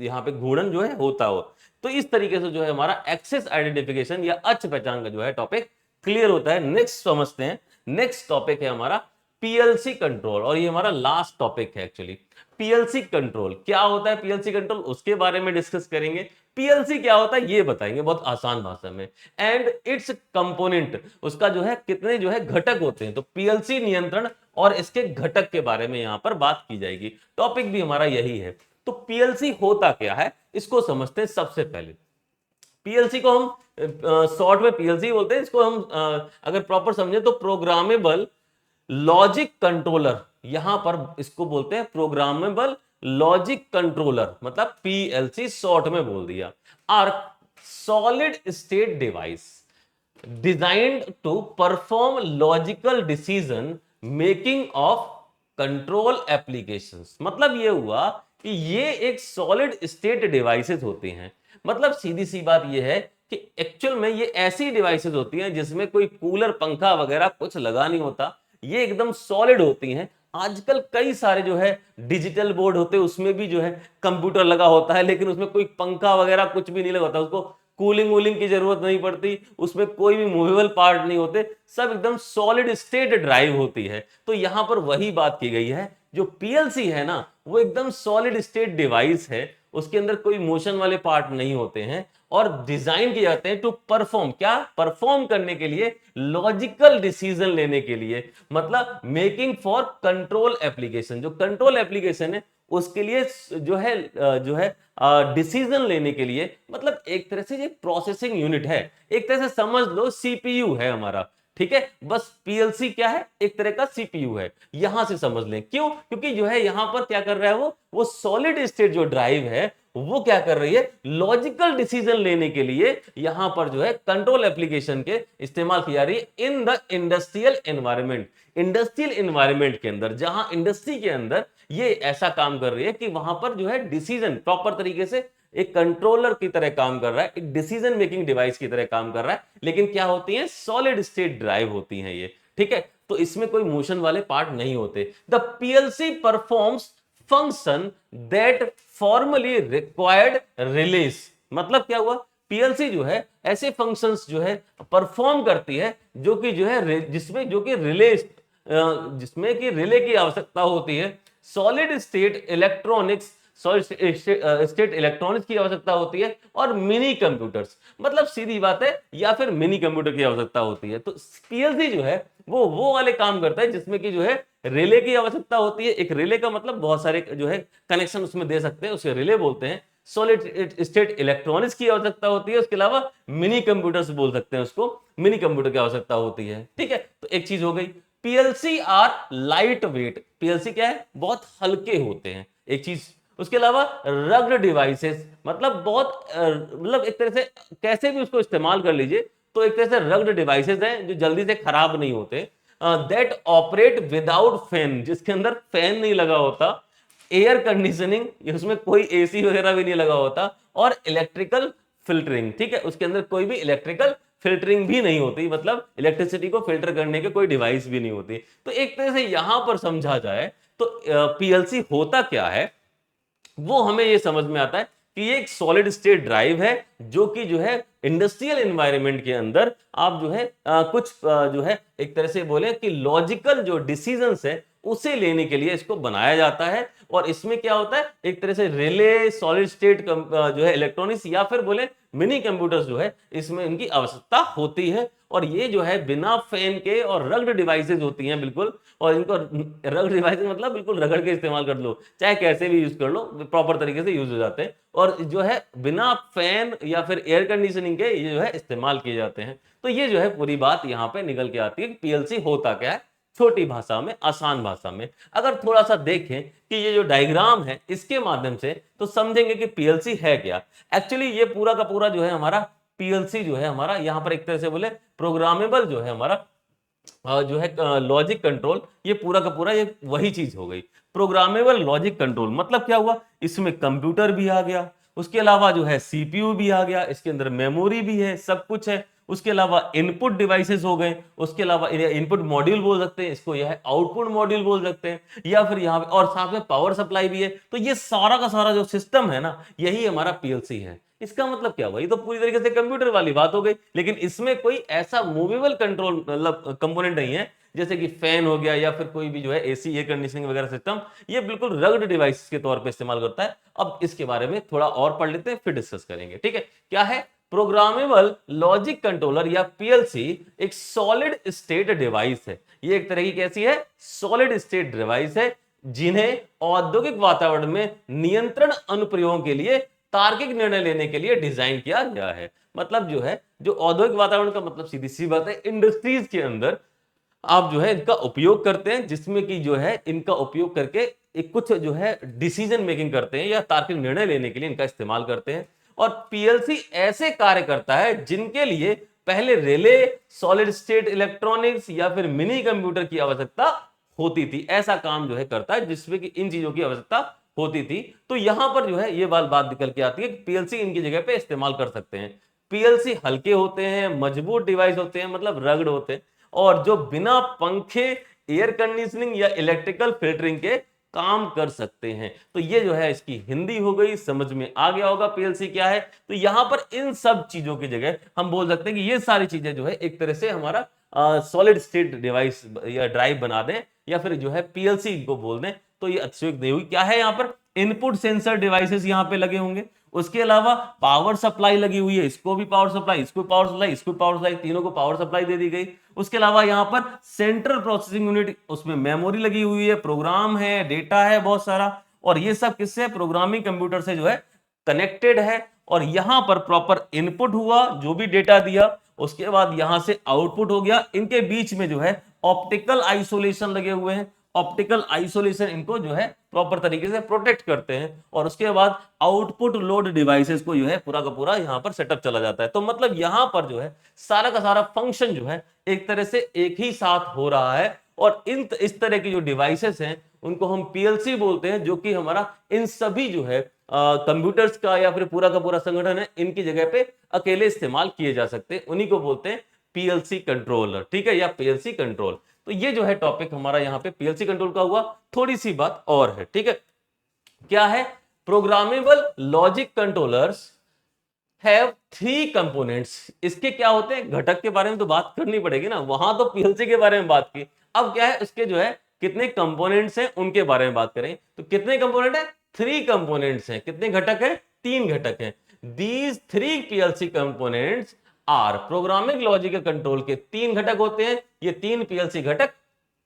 यहाँ पे घूर्णन जो है होता हो। तो इस तरीके से जो है हमारा एक्सिस आइडेंटिफिकेशन या अक्ष पहचान का जो है टॉपिक क्लियर होता है। नेक्स्ट समझते हैं, नेक्स्ट टॉपिक है हमारा पीएलसी कंट्रोल, और ये हमारा लास्ट टॉपिक है एक्चुअली। पीएलसी कंट्रोल क्या होता है, पीएलसी कंट्रोल उसके बारे में डिस्कस करेंगे। पीएलसी क्या होता है ये बताएंगे बहुत आसान भाषा में, एंड इट्स कंपोनेंट, उसका जो है कितने जो है घटक होते हैं। तो पीएलसी नियंत्रण और इसके घटक के बारे में यहां पर बात की जाएगी, टॉपिक भी हमारा यही है। तो पीएलसी होता क्या है इसको समझते हैं। सबसे पहले पीएलसी को हम शॉर्ट में पीएलसी बोलते हैं, इसको हम अगर प्रॉपर समझे तो प्रोग्रामेबल लॉजिक कंट्रोलर, यहां पर इसको बोलते हैं प्रोग्रामेबल लॉजिक कंट्रोलर, मतलब पीएलसी शॉर्ट में बोल दिया। और solid state device, designed to perform logical decision making of control applications. मतलब ये हुआ कि ये एक सॉलिड स्टेट डिवाइसेस होते हैं। मतलब सीधी सी बात ये है कि एक्चुअल में ये ऐसी डिवाइसेस होती हैं जिसमें कोई कूलर पंखा वगैरह कुछ लगा नहीं होता, ये एकदम सॉलिड होती हैं। आजकल कई सारे जो है डिजिटल बोर्ड होते हैं, उसमें भी जो है कंप्यूटर लगा होता है, लेकिन उसमें कोई पंखा वगैरह कुछ भी नहीं लगा होता, उसको कूलिंग वूलिंग की जरूरत नहीं पड़ती, उसमें कोई भी मूवेबल पार्ट नहीं होते, सब एकदम सॉलिड स्टेट ड्राइव होती है। तो यहां पर वही बात की गई है, जो पीएलसी है ना वो एकदम सॉलिड स्टेट डिवाइस है, उसके अंदर कोई मोशन वाले पार्ट नहीं होते हैं और डिजाइन किए जाते हैं टू परफॉर्म, क्या परफॉर्म करने के लिए, लॉजिकल डिसीजन लेने के लिए, मतलब मेकिंग फॉर कंट्रोल एप्लीकेशन। जो कंट्रोल एप्लीकेशन है उसके लिए जो है डिसीजन लेने के लिए, मतलब एक तरह से ये प्रोसेसिंग यूनिट है, एक तरह से समझ लो सीपीयू है हमारा। ठीक है, बस पीएलसी क्या है, एक तरह का सीपीयू है, यहां से समझ लें। क्यों? क्योंकि जो है यहां पर क्या कर रहा है वो सॉलिड स्टेट जो ड्राइव है वो क्या कर रही है, लॉजिकल डिसीजन लेने के लिए यहां पर जो है कंट्रोल एप्लीकेशन के इस्तेमाल की जा रही है in the industrial environment. Industrial environment के अंदर, जहां इंडस्ट्री के अंदर ये ऐसा काम कर रही है कि वहां पर जो है डिसीजन प्रॉपर तरीके से एक कंट्रोलर की तरह काम कर रहा है, एक डिसीजन मेकिंग डिवाइस की तरह काम कर रहा है, लेकिन क्या होती है, सॉलिड स्टेट ड्राइव होती हैं ये। ठीक है, तो इसमें कोई मोशन वाले पार्ट नहीं होते। The PLC performs function that formally required release. मतलब क्या हुआ, पीएलसी जो है ऐसे फंक्शंस जो है परफॉर्म करती है जो कि जो है जिसमें जो कि रिले, जिसमें कि रिले की आवश्यकता होती है, solid state electronics, solid state electronics की आवश्यकता होती है, और मिनी कंप्यूटर्स, मतलब सीधी बात है, या फिर मिनी कंप्यूटर की आवश्यकता होती है। तो पीएलसी जो है वो वाले काम करता है जिसमें कि जो है रिले की आवश्यकता होती है। एक रिले का मतलब बहुत सारे जो है कनेक्शन उसमें दे सकते हैं, उसे रिले बोलते हैं। सॉलिड स्टेट इलेक्ट्रॉनिक्स की आवश्यकता होती है, उसके अलावा मिनी कंप्यूटर्स बोल सकते हैं उसको, मिनी कंप्यूटर की आवश्यकता होती है। ठीक है, तो एक चीज हो गई। PLC are light weight, PLC क्या है, बहुत हल्के होते हैं, एक चीज। उसके अलावा रग्ड डिवाइसेस, मतलब बहुत मतलब एक तरह से कैसे भी उसको इस्तेमाल कर लीजिए, तो एक तरह से रग्ड डिवाइसेस हैं जो जल्दी से खराब नहीं होते। दैट ऑपरेट विदाउट फैन, जिसके अंदर फैन नहीं लगा होता, एयर कंडीशनिंग, उसमें कोई एसी वगैरह भी नहीं लगा होता, और इलेक्ट्रिकल फिल्टरिंग। ठीक है, उसके अंदर कोई भी इलेक्ट्रिकल फिल्टरिंग भी नहीं होती, मतलब इलेक्ट्रिसिटी को फिल्टर करने के कोई डिवाइस भी नहीं होती। तो एक तरह से यहां पर समझा जाए तो पीएलसी होता क्या है, वो हमें ये समझ में आता है कि ये एक सॉलिड स्टेट ड्राइव है जो कि जो है इंडस्ट्रियल एनवायरनमेंट के अंदर आप जो है कुछ जो है एक तरह से बोले कि लॉजिकल जो डिसीजंस है उसे लेने के लिए इसको बनाया जाता है। और इसमें क्या होता है, एक तरह से रिले, सॉलिड स्टेट जो है इलेक्ट्रॉनिक्स, या फिर बोले मिनी कंप्यूटर्स जो है इसमें इनकी आवश्यकता होती है। और ये जो है बिना फैन के और रग्ड डिवाइसेज होती हैं बिल्कुल, और इनको रग्ड डिवाइसेज मतलब बिल्कुल रगड़ के इस्तेमाल कर लो, चाहे कैसे भी यूज कर लो, प्रॉपर तरीके से यूज हो जाते हैं, और जो है बिना फैन या फिर एयर कंडीशनिंग के ये जो है इस्तेमाल किए जाते हैं। तो ये जो है पूरी बात यहाँ पे निकल के आती है कि पीएलसी होता क्या है, छोटी भाषा में, आसान भाषा में। अगर थोड़ा सा देखें कि ये जो डायग्राम है इसके माध्यम से, तो समझेंगे कि पीएलसी है क्या। एक्चुअली ये पूरा का पूरा जो है हमारा पीएलसी जो है हमारा, यहाँ पर एक तरह से बोले प्रोग्रामेबल जो है हमारा जो है लॉजिक कंट्रोल, ये पूरा का पूरा ये वही चीज हो गई, प्रोग्रामेबल लॉजिक कंट्रोल। मतलब क्या हुआ, इसमें कंप्यूटर भी आ गया, उसके अलावा जो है सीपीयू भी आ गया, इसके अंदर मेमोरी भी है, सब कुछ है। उसके अलावा इनपुट डिवाइसेस हो गए, उसके अलावा इनपुट मॉड्यूल बोल सकते हैं इसको, यह आउटपुट मॉड्यूल बोल सकते हैं, या फिर यहाँ पे और साथ में पावर सप्लाई भी है। तो ये सारा का सारा जो सिस्टम है ना, यही हमारा पीएलसी है। इसका मतलब क्या हुआ, ये तो पूरी तरीके से कंप्यूटर वाली बात हो गई, लेकिन इसमें कोई ऐसा मूवेबल कंट्रोल मतलब कंपोनेंट नहीं है, जैसे कि फैन हो गया या फिर कोई भी जो है एसी, एयर कंडीशनिंग वगैरह सिस्टम, ये बिल्कुल रग्ड डिवाइस के तौर पे इस्तेमाल करता है। अब इसके बारे में थोड़ा और पढ़ लेते हैं, फिर डिस्कस करेंगे। ठीक है, क्या है प्रोग्रामेबल लॉजिक कंट्रोलर या पीएलसी, एक सॉलिड स्टेट डिवाइस है। ये एक तरह की कैसी है, सॉलिड स्टेट डिवाइस है, जिन्हें औद्योगिक वातावरण में नियंत्रण अनुप्रयोगों के लिए, तार्किक निर्णय लेने के लिए डिजाइन किया गया है। मतलब जो है, जो औद्योगिक वातावरण का मतलब सीधी सी बात है, इंडस्ट्रीज के अंदर आप जो है इनका उपयोग करते हैं, जिसमें कि जो है इनका उपयोग करके एक कुछ जो है डिसीजन मेकिंग करते हैं या तार्किक निर्णय लेने के लिए इनका इस्तेमाल करते हैं। और पीएलसी ऐसे कार्य करता है जिनके लिए पहले रिले, सॉलिड स्टेट इलेक्ट्रॉनिक्स या फिर मिनी कंप्यूटर की आवश्यकता होती थी। ऐसा काम जो है करता है जिसमें कि इन चीजों की आवश्यकता होती थी। तो यहां पर जो है ये बात निकल के आती है कि पीएलसी इनकी जगह पे इस्तेमाल कर सकते हैं। पीएलसी हल्के होते हैं, मजबूत डिवाइस होते हैं, मतलब रगड़ होते हैं, और जो बिना पंखे, एयर कंडीशनिंग या इलेक्ट्रिकल फिल्टरिंग के काम कर सकते हैं। तो ये जो है इसकी हिंदी हो गई, समझ में आ गया होगा पीएलसी क्या है। तो यहां पर इन सब चीजों की जगह हम बोल सकते हैं कि ये सारी चीजें जो है एक तरह से हमारा सॉलिड स्टेट डिवाइस या ड्राइव बना दें, या फिर जो है पीएलसी को बोल दें, तो ये अतिशयोक्ति नहीं हुई। क्या है यहाँ पर, इनपुट सेंसर डिवाइसेस यहाँ पे लगे होंगे, उसके अलावा पावर सप्लाई लगी हुई है, इसको भी पावर सप्लाई, इसको पावर सप्लाई, इसको पावर सप्लाई, तीनों को पावर सप्लाई दे दी गई। उसके अलावा यहाँ पर सेंट्रल प्रोसेसिंग यूनिट, उसमें मेमोरी लगी हुई है, प्रोग्राम है, डेटा है बहुत सारा, और ये सब किससे, प्रोग्रामिंग कंप्यूटर से जो है कनेक्टेड है। और यहां पर प्रॉपर इनपुट हुआ, जो भी डेटा दिया, उसके बाद यहां से आउटपुट हो गया। इनके बीच में जो है ऑप्टिकल आइसोलेशन लगे हुए हैं, ऑप्टिकल आइसोलेशन इनको जो है प्रॉपर तरीके से प्रोटेक्ट करते हैं। और उसके बाद आउटपुट लोड डिवाइसेस को जो है पूरा का पूरा यहां पर सेटअप चला जाता है। तो मतलब यहां पर जो है सारा का सारा फंक्शन जो है एक तरह से एक ही साथ हो रहा है। और इस तरह की जो डिवाइसेस हैं उनको हम पीएलसी बोलते हैं, जो कि हमारा इन सभी जो है कंप्यूटर्स का या फिर पूरा का पूरा संगठन है, इनकी जगह पे अकेले इस्तेमाल किए जा सकते हैं। उन्हीं को बोलते हैं पीएलसी कंट्रोलर, ठीक है, या पीएलसी कंट्रोल। तो ये जो है टॉपिक हमारा यहाँ पे पीएलसी कंट्रोल का हुआ। थोड़ी सी बात और है, ठीक है, क्या है, programmable logic controllers have 3 components. इसके क्या होते हैं, घटक के बारे में तो बात करनी पड़ेगी ना, वहां तो पीएलसी के बारे में बात की। अब क्या है, उसके जो है कितने कंपोनेंट्स हैं उनके बारे में बात करें। तो कितने कंपोनेंट है, 3 कंपोनेंट्स हैं। कितने घटक हैं, 3 घटक हैं। These 3 PLC components are, programming logic control के 3 घटक होते हैं। ये 3 पीएलसी घटक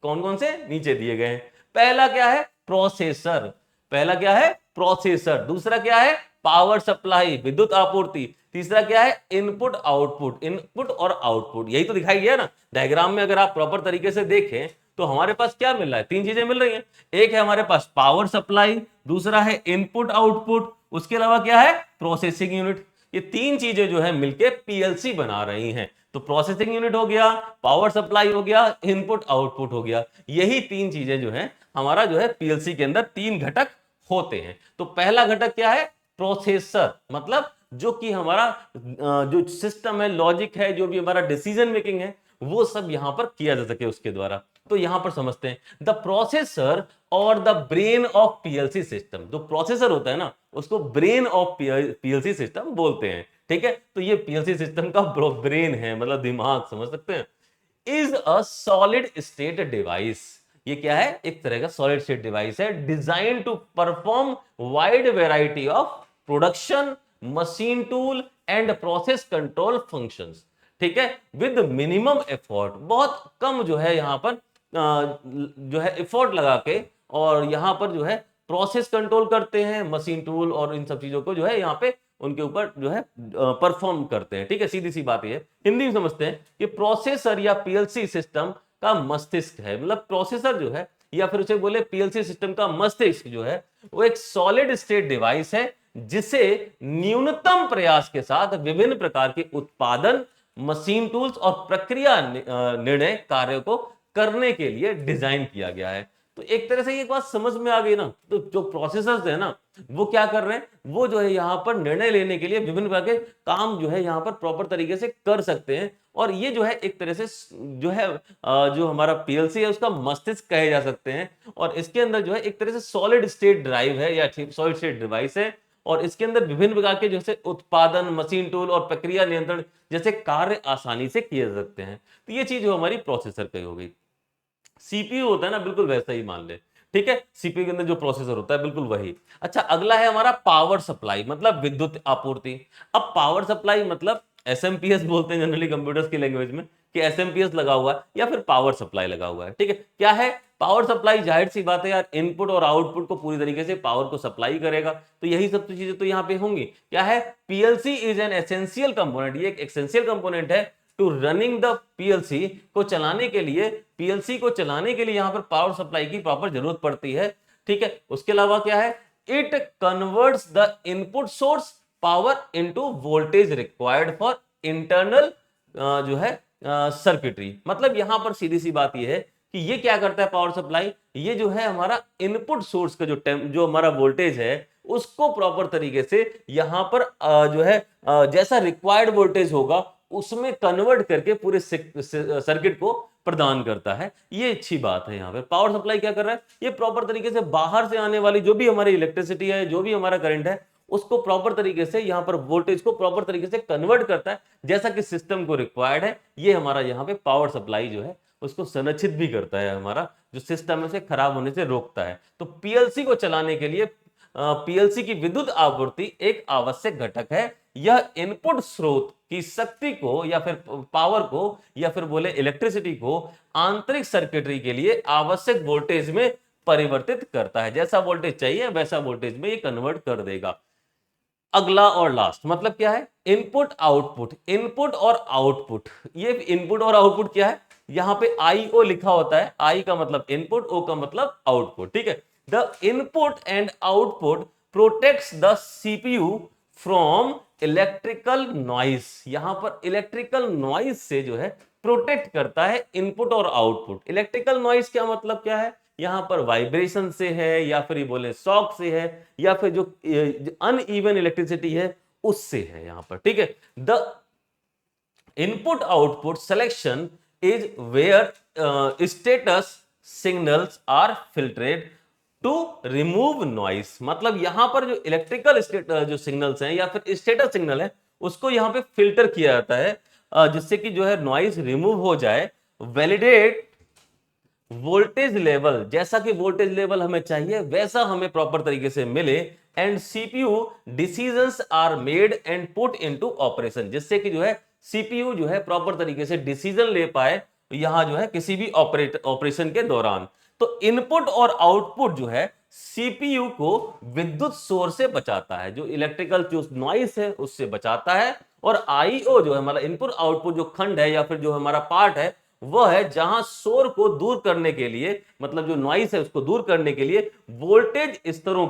कौन कौन से, नीचे दिए गए हैं। पहला क्या है, प्रोसेसर, पहला क्या है, प्रोसेसर। दूसरा क्या है, पावर सप्लाई, विद्युत आपूर्ति। तीसरा क्या है, इनपुट आउटपुट, इनपुट और आउटपुट। यही तो दिखाई गया ना डायग्राम में। अगर आप प्रॉपर तरीके से देखें तो हमारे पास क्या मिल रहा है, 3 चीजें मिल रही हैं। एक है हमारे पास पावर सप्लाई, दूसरा है इनपुट आउटपुट, उसके अलावा क्या है, प्रोसेसिंग यूनिट। ये 3 चीजें जो है मिलके पीएलसी बना रही हैं। तो प्रोसेसिंग यूनिट हो गया, पावर सप्लाई हो गया, इनपुट आउटपुट हो गया। यही 3 चीजें जो है हमारा जो है पीएलसी के अंदर 3 घटक होते हैं। तो पहला घटक क्या है, प्रोसेसर, मतलब जो कि हमारा जो सिस्टम है, लॉजिक है, जो भी हमारा डिसीजन मेकिंग है, वो सब यहां पर किया जा सके उसके द्वारा। तो यहां पर समझते हैं, द प्रोसेसर और the brain of PLC system. जो प्रोसेसर होता है ना, उसको ब्रेन ऑफ पीएलसी सिस्टम बोलते हैं, ठीक है। तो ये पीएलसी सिस्टम का ब्रेन है, मतलब दिमाग, समझ सकते हैं। Is a solid state device, ये क्या है, एक तरह का सॉलिड स्टेट डिवाइस है, design to perform wide variety of production, machine tool and process control functions, ठीक है, विद मिनिमम एफर्ट। बहुत कम जो है यहां पर जो है एफर्ट लगा के, और यहां पर जो है प्रोसेस कंट्रोल करते हैं, मशीन टूल और इन सब चीजों को जो है यहाँ पे उनके ऊपर जो है परफॉर्म करते हैं, ठीक है। सीधी सी बात ये है, हिंदी में समझते हैं कि प्रोसेसर या पीएलसी सिस्टम का मस्तिष्क है। मतलब प्रोसेसर जो है, या फिर उसे बोले पीएलसी सिस्टम का मस्तिष्क जो है, वो एक सॉलिड स्टेट डिवाइस है, जिसे न्यूनतम प्रयास के साथ विभिन्न प्रकार के उत्पादन, मशीन टूल्स और प्रक्रिया निर्णय कार्यों को करने के लिए डिजाइन किया गया है। तो एक तरह से ये बात समझ में आ गई ना। तो जो प्रोसेसर्स है ना, वो क्या कर रहे हैं, वो जो है यहाँ पर निर्णय लेने के लिए विभिन्न प्रकार के काम जो है यहाँ पर प्रॉपर तरीके से कर सकते हैं। और ये जो है एक तरह से जो है जो हमारा पीएलसी है उसका मस्तिष्क कहे जा सकते हैं। और इसके अंदर जो है एक तरह से सॉलिड स्टेट ड्राइव है या सॉलिड स्टेट डिवाइस है, और इसके अंदर विभिन्न प्रकार के जैसे उत्पादन, मशीन टूल और प्रक्रिया नियंत्रण जैसे कार्य आसानी से किए जा सकते हैं। तो ये चीज जो हमारी प्रोसेसर की हो गई। सीपीयू होता है ना, बिल्कुल वैसा ही मान ले, ठीक है। सीपीयू के अंदर जो प्रोसेसर होता है बिल्कुल वही। अच्छा, अगला है हमारा पावर सप्लाई, मतलब विद्युत आपूर्ति। अब पावर सप्लाई मतलब एसएमपीएस बोलते हैं जनरली कंप्यूटर्स की लैंग्वेज में, कि एसएमपीएस लगा हुआ है या फिर पावर सप्लाई लगा हुआ है, ठीक है। क्या है पावर सप्लाई, जाहिर सी बात है यार, इनपुट और आउटपुट को पूरी तरीके से पावर को सप्लाई करेगा। तो यही सब चीजें तो यहाँ पे होंगी। क्या है, PLC is an essential component, ये एक एसेंशियल कंपोनेंट है टू रनिंग द पीएलसी, को चलाने के लिए, पीएलसी को चलाने के लिए यहां पर पावर सप्लाई की प्रॉपर जरूरत पड़ती है, ठीक है। उसके अलावा क्या है, it converts the input source power into voltage required for internal जो है सर्किटरी। मतलब यहां पर सीधी सी बात यह है कि ये क्या करता है पावर सप्लाई, ये जो है हमारा इनपुट सोर्स का जो हमारा वोल्टेज है उसको प्रॉपर तरीके से यहां पर जो है जैसा रिक्वायर्ड वोल्टेज होगा उसमें कन्वर्ट करके पूरे सर्किट को प्रदान करता है। ये अच्छी बात है। यहाँ पे पावर सप्लाई क्या कर रहा है, ये प्रॉपर तरीके से बाहर से आने वाली जो भी हमारी इलेक्ट्रिसिटी है, जो भी हमारा करंट है, उसको प्रॉपर तरीके से यहाँ पर वोल्टेज को प्रॉपर तरीके से कन्वर्ट करता है जैसा कि सिस्टम को रिक्वायर्ड है। ये हमारा यहाँ पे पावर सप्लाई जो है उसको संरक्षित भी करता है, हमारा जो सिस्टम है उसे खराब होने से रोकता है। तो पीएलसी को चलाने के लिए पीएलसी की विद्युत आपूर्ति एक आवश्यक घटक है। यह इनपुट स्रोत की शक्ति को या फिर पावर को या फिर बोले इलेक्ट्रिसिटी को आंतरिक सर्किटरी के लिए आवश्यक वोल्टेज में परिवर्तित करता है। जैसा वोल्टेज चाहिए वैसा वोल्टेज में ये कन्वर्ट कर देगा। अगला और लास्ट मतलब क्या है, इनपुट आउटपुट। इनपुट और आउटपुट, ये इनपुट और आउटपुट क्या है, यहां पे IO लिखा होता है। I का मतलब इनपुट, O का मतलब आउटपुट, ठीक है। The input and output protects the CPU from electrical noise. यहां पर इलेक्ट्रिकल नॉइस से जो है प्रोटेक्ट करता है इनपुट और आउटपुट। इलेक्ट्रिकल नॉइस क्या मतलब क्या है, यहां पर वाइब्रेशन से है या फिर ये बोले शॉक से है या फिर जो अनइवन इलेक्ट्रिसिटी है उससे है यहां पर, ठीक है। The input output selection is where status signals are filtered to remove noise. मतलब यहां पर जो इलेक्ट्रिकल जो सिग्नल्स हैं या फिर स्टेटस सिग्नल है उसको यहां पे फिल्टर किया जाता है जिससे कि जो है नॉइस रिमूव हो जाए। वैलिडेट वोल्टेज लेवल, जैसा कि वोल्टेज लेवल हमें चाहिए वैसा हमें प्रॉपर तरीके से मिले। And CPU decisions are made and put into operation, जिससे कि जो है CPU जो है प्रॉपर तरीके से डिसीजन ले पाए यहां जो है किसी भी ऑपरेशन के दौरान। तो इनपुट और आउटपुट जो है CPU को विद्युत शोर से बचाता है, जो इलेक्ट्रिकल जो नॉइस है उससे बचाता है। और IO जो है हमारा इनपुट आउटपुट जो खंड है या फिर जो हमारा पार्ट है वह है जहां शोर को दूर करने के लिए, मतलब जो नॉइस है उसको दूर करने के लिए वोल्टेज स्तरों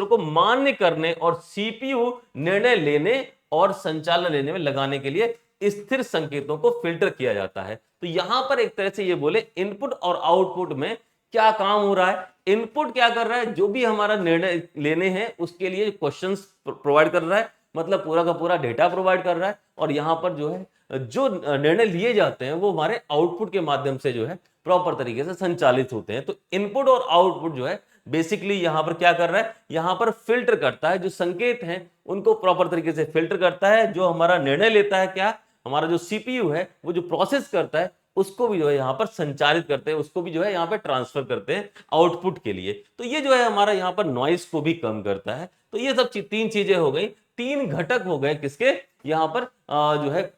को मान्य करने और CPU निर्णय लेने और संचालन लेने में लगाने के लिए स्थिर संकेतों को फिल्टर किया जाता है। तो यहां पर एक तरह से ये बोले इनपुट और आउटपुट में क्या काम हो रहा है, इनपुट क्या कर रहा है, जो भी हमारा निर्णय लेने हैं उसके लिए क्वेश्चंस प्रोवाइड कर रहा है, मतलब पूरा का पूरा डेटा प्रोवाइड कर रहा है। और यहां पर जो है जो निर्णय लिए जाते हैं वो हमारे आउटपुट के माध्यम से जो है प्रॉपर तरीके से संचालित होते हैं। तो इनपुट और आउटपुट जो है बेसिकली यहां पर क्या कर रहा है, यहां पर फिल्टर करता है, जो संकेत हैं उनको प्रॉपर तरीके से फिल्टर करता है। जो हमारा निर्णय लेता है, क्या हमारा जो CPU है वो जो प्रोसेस करता है उसको भी जो है यहाँ पर संचालित करते हैं, उसको भी जो है यहाँ पे ट्रांसफर करते हैं आउटपुट के लिए। तो ये जो है हमारा यहाँ पर नॉइस को भी कम करता है। तो ये सब तीन चीजें हो गई, तीन घटक हो गए किसके, यहाँ पर जो है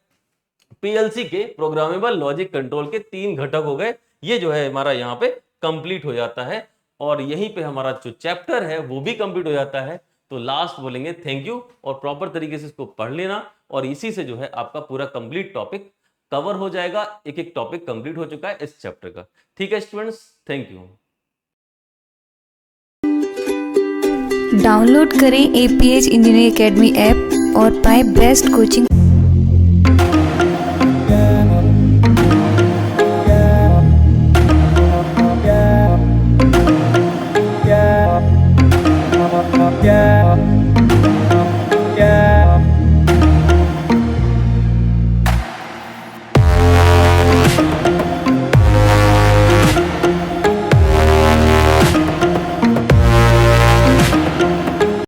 PLC के प्रोग्रामेबल लॉजिक कंट्रोल के तीन घटक हो गए। ये जो है हमारा यहाँ पे कंप्लीट हो जाता है और यहीं पे हमारा जो चैप्टर है वो भी कंप्लीट हो जाता है। तो लास्ट बोलेंगे थैंक यू और प्रॉपर तरीके से इसको पढ़ लेना और इसी से जो है आपका पूरा कंप्लीट टॉपिक कवर हो जाएगा। एक एक टॉपिक कंप्लीट हो चुका है इस चैप्टर का। ठीक है स्टूडेंट्स, थैंक यू। डाउनलोड करें APH इंजीनियरिंग एकेडमी ऐप और पाएं बेस्ट कोचिंग।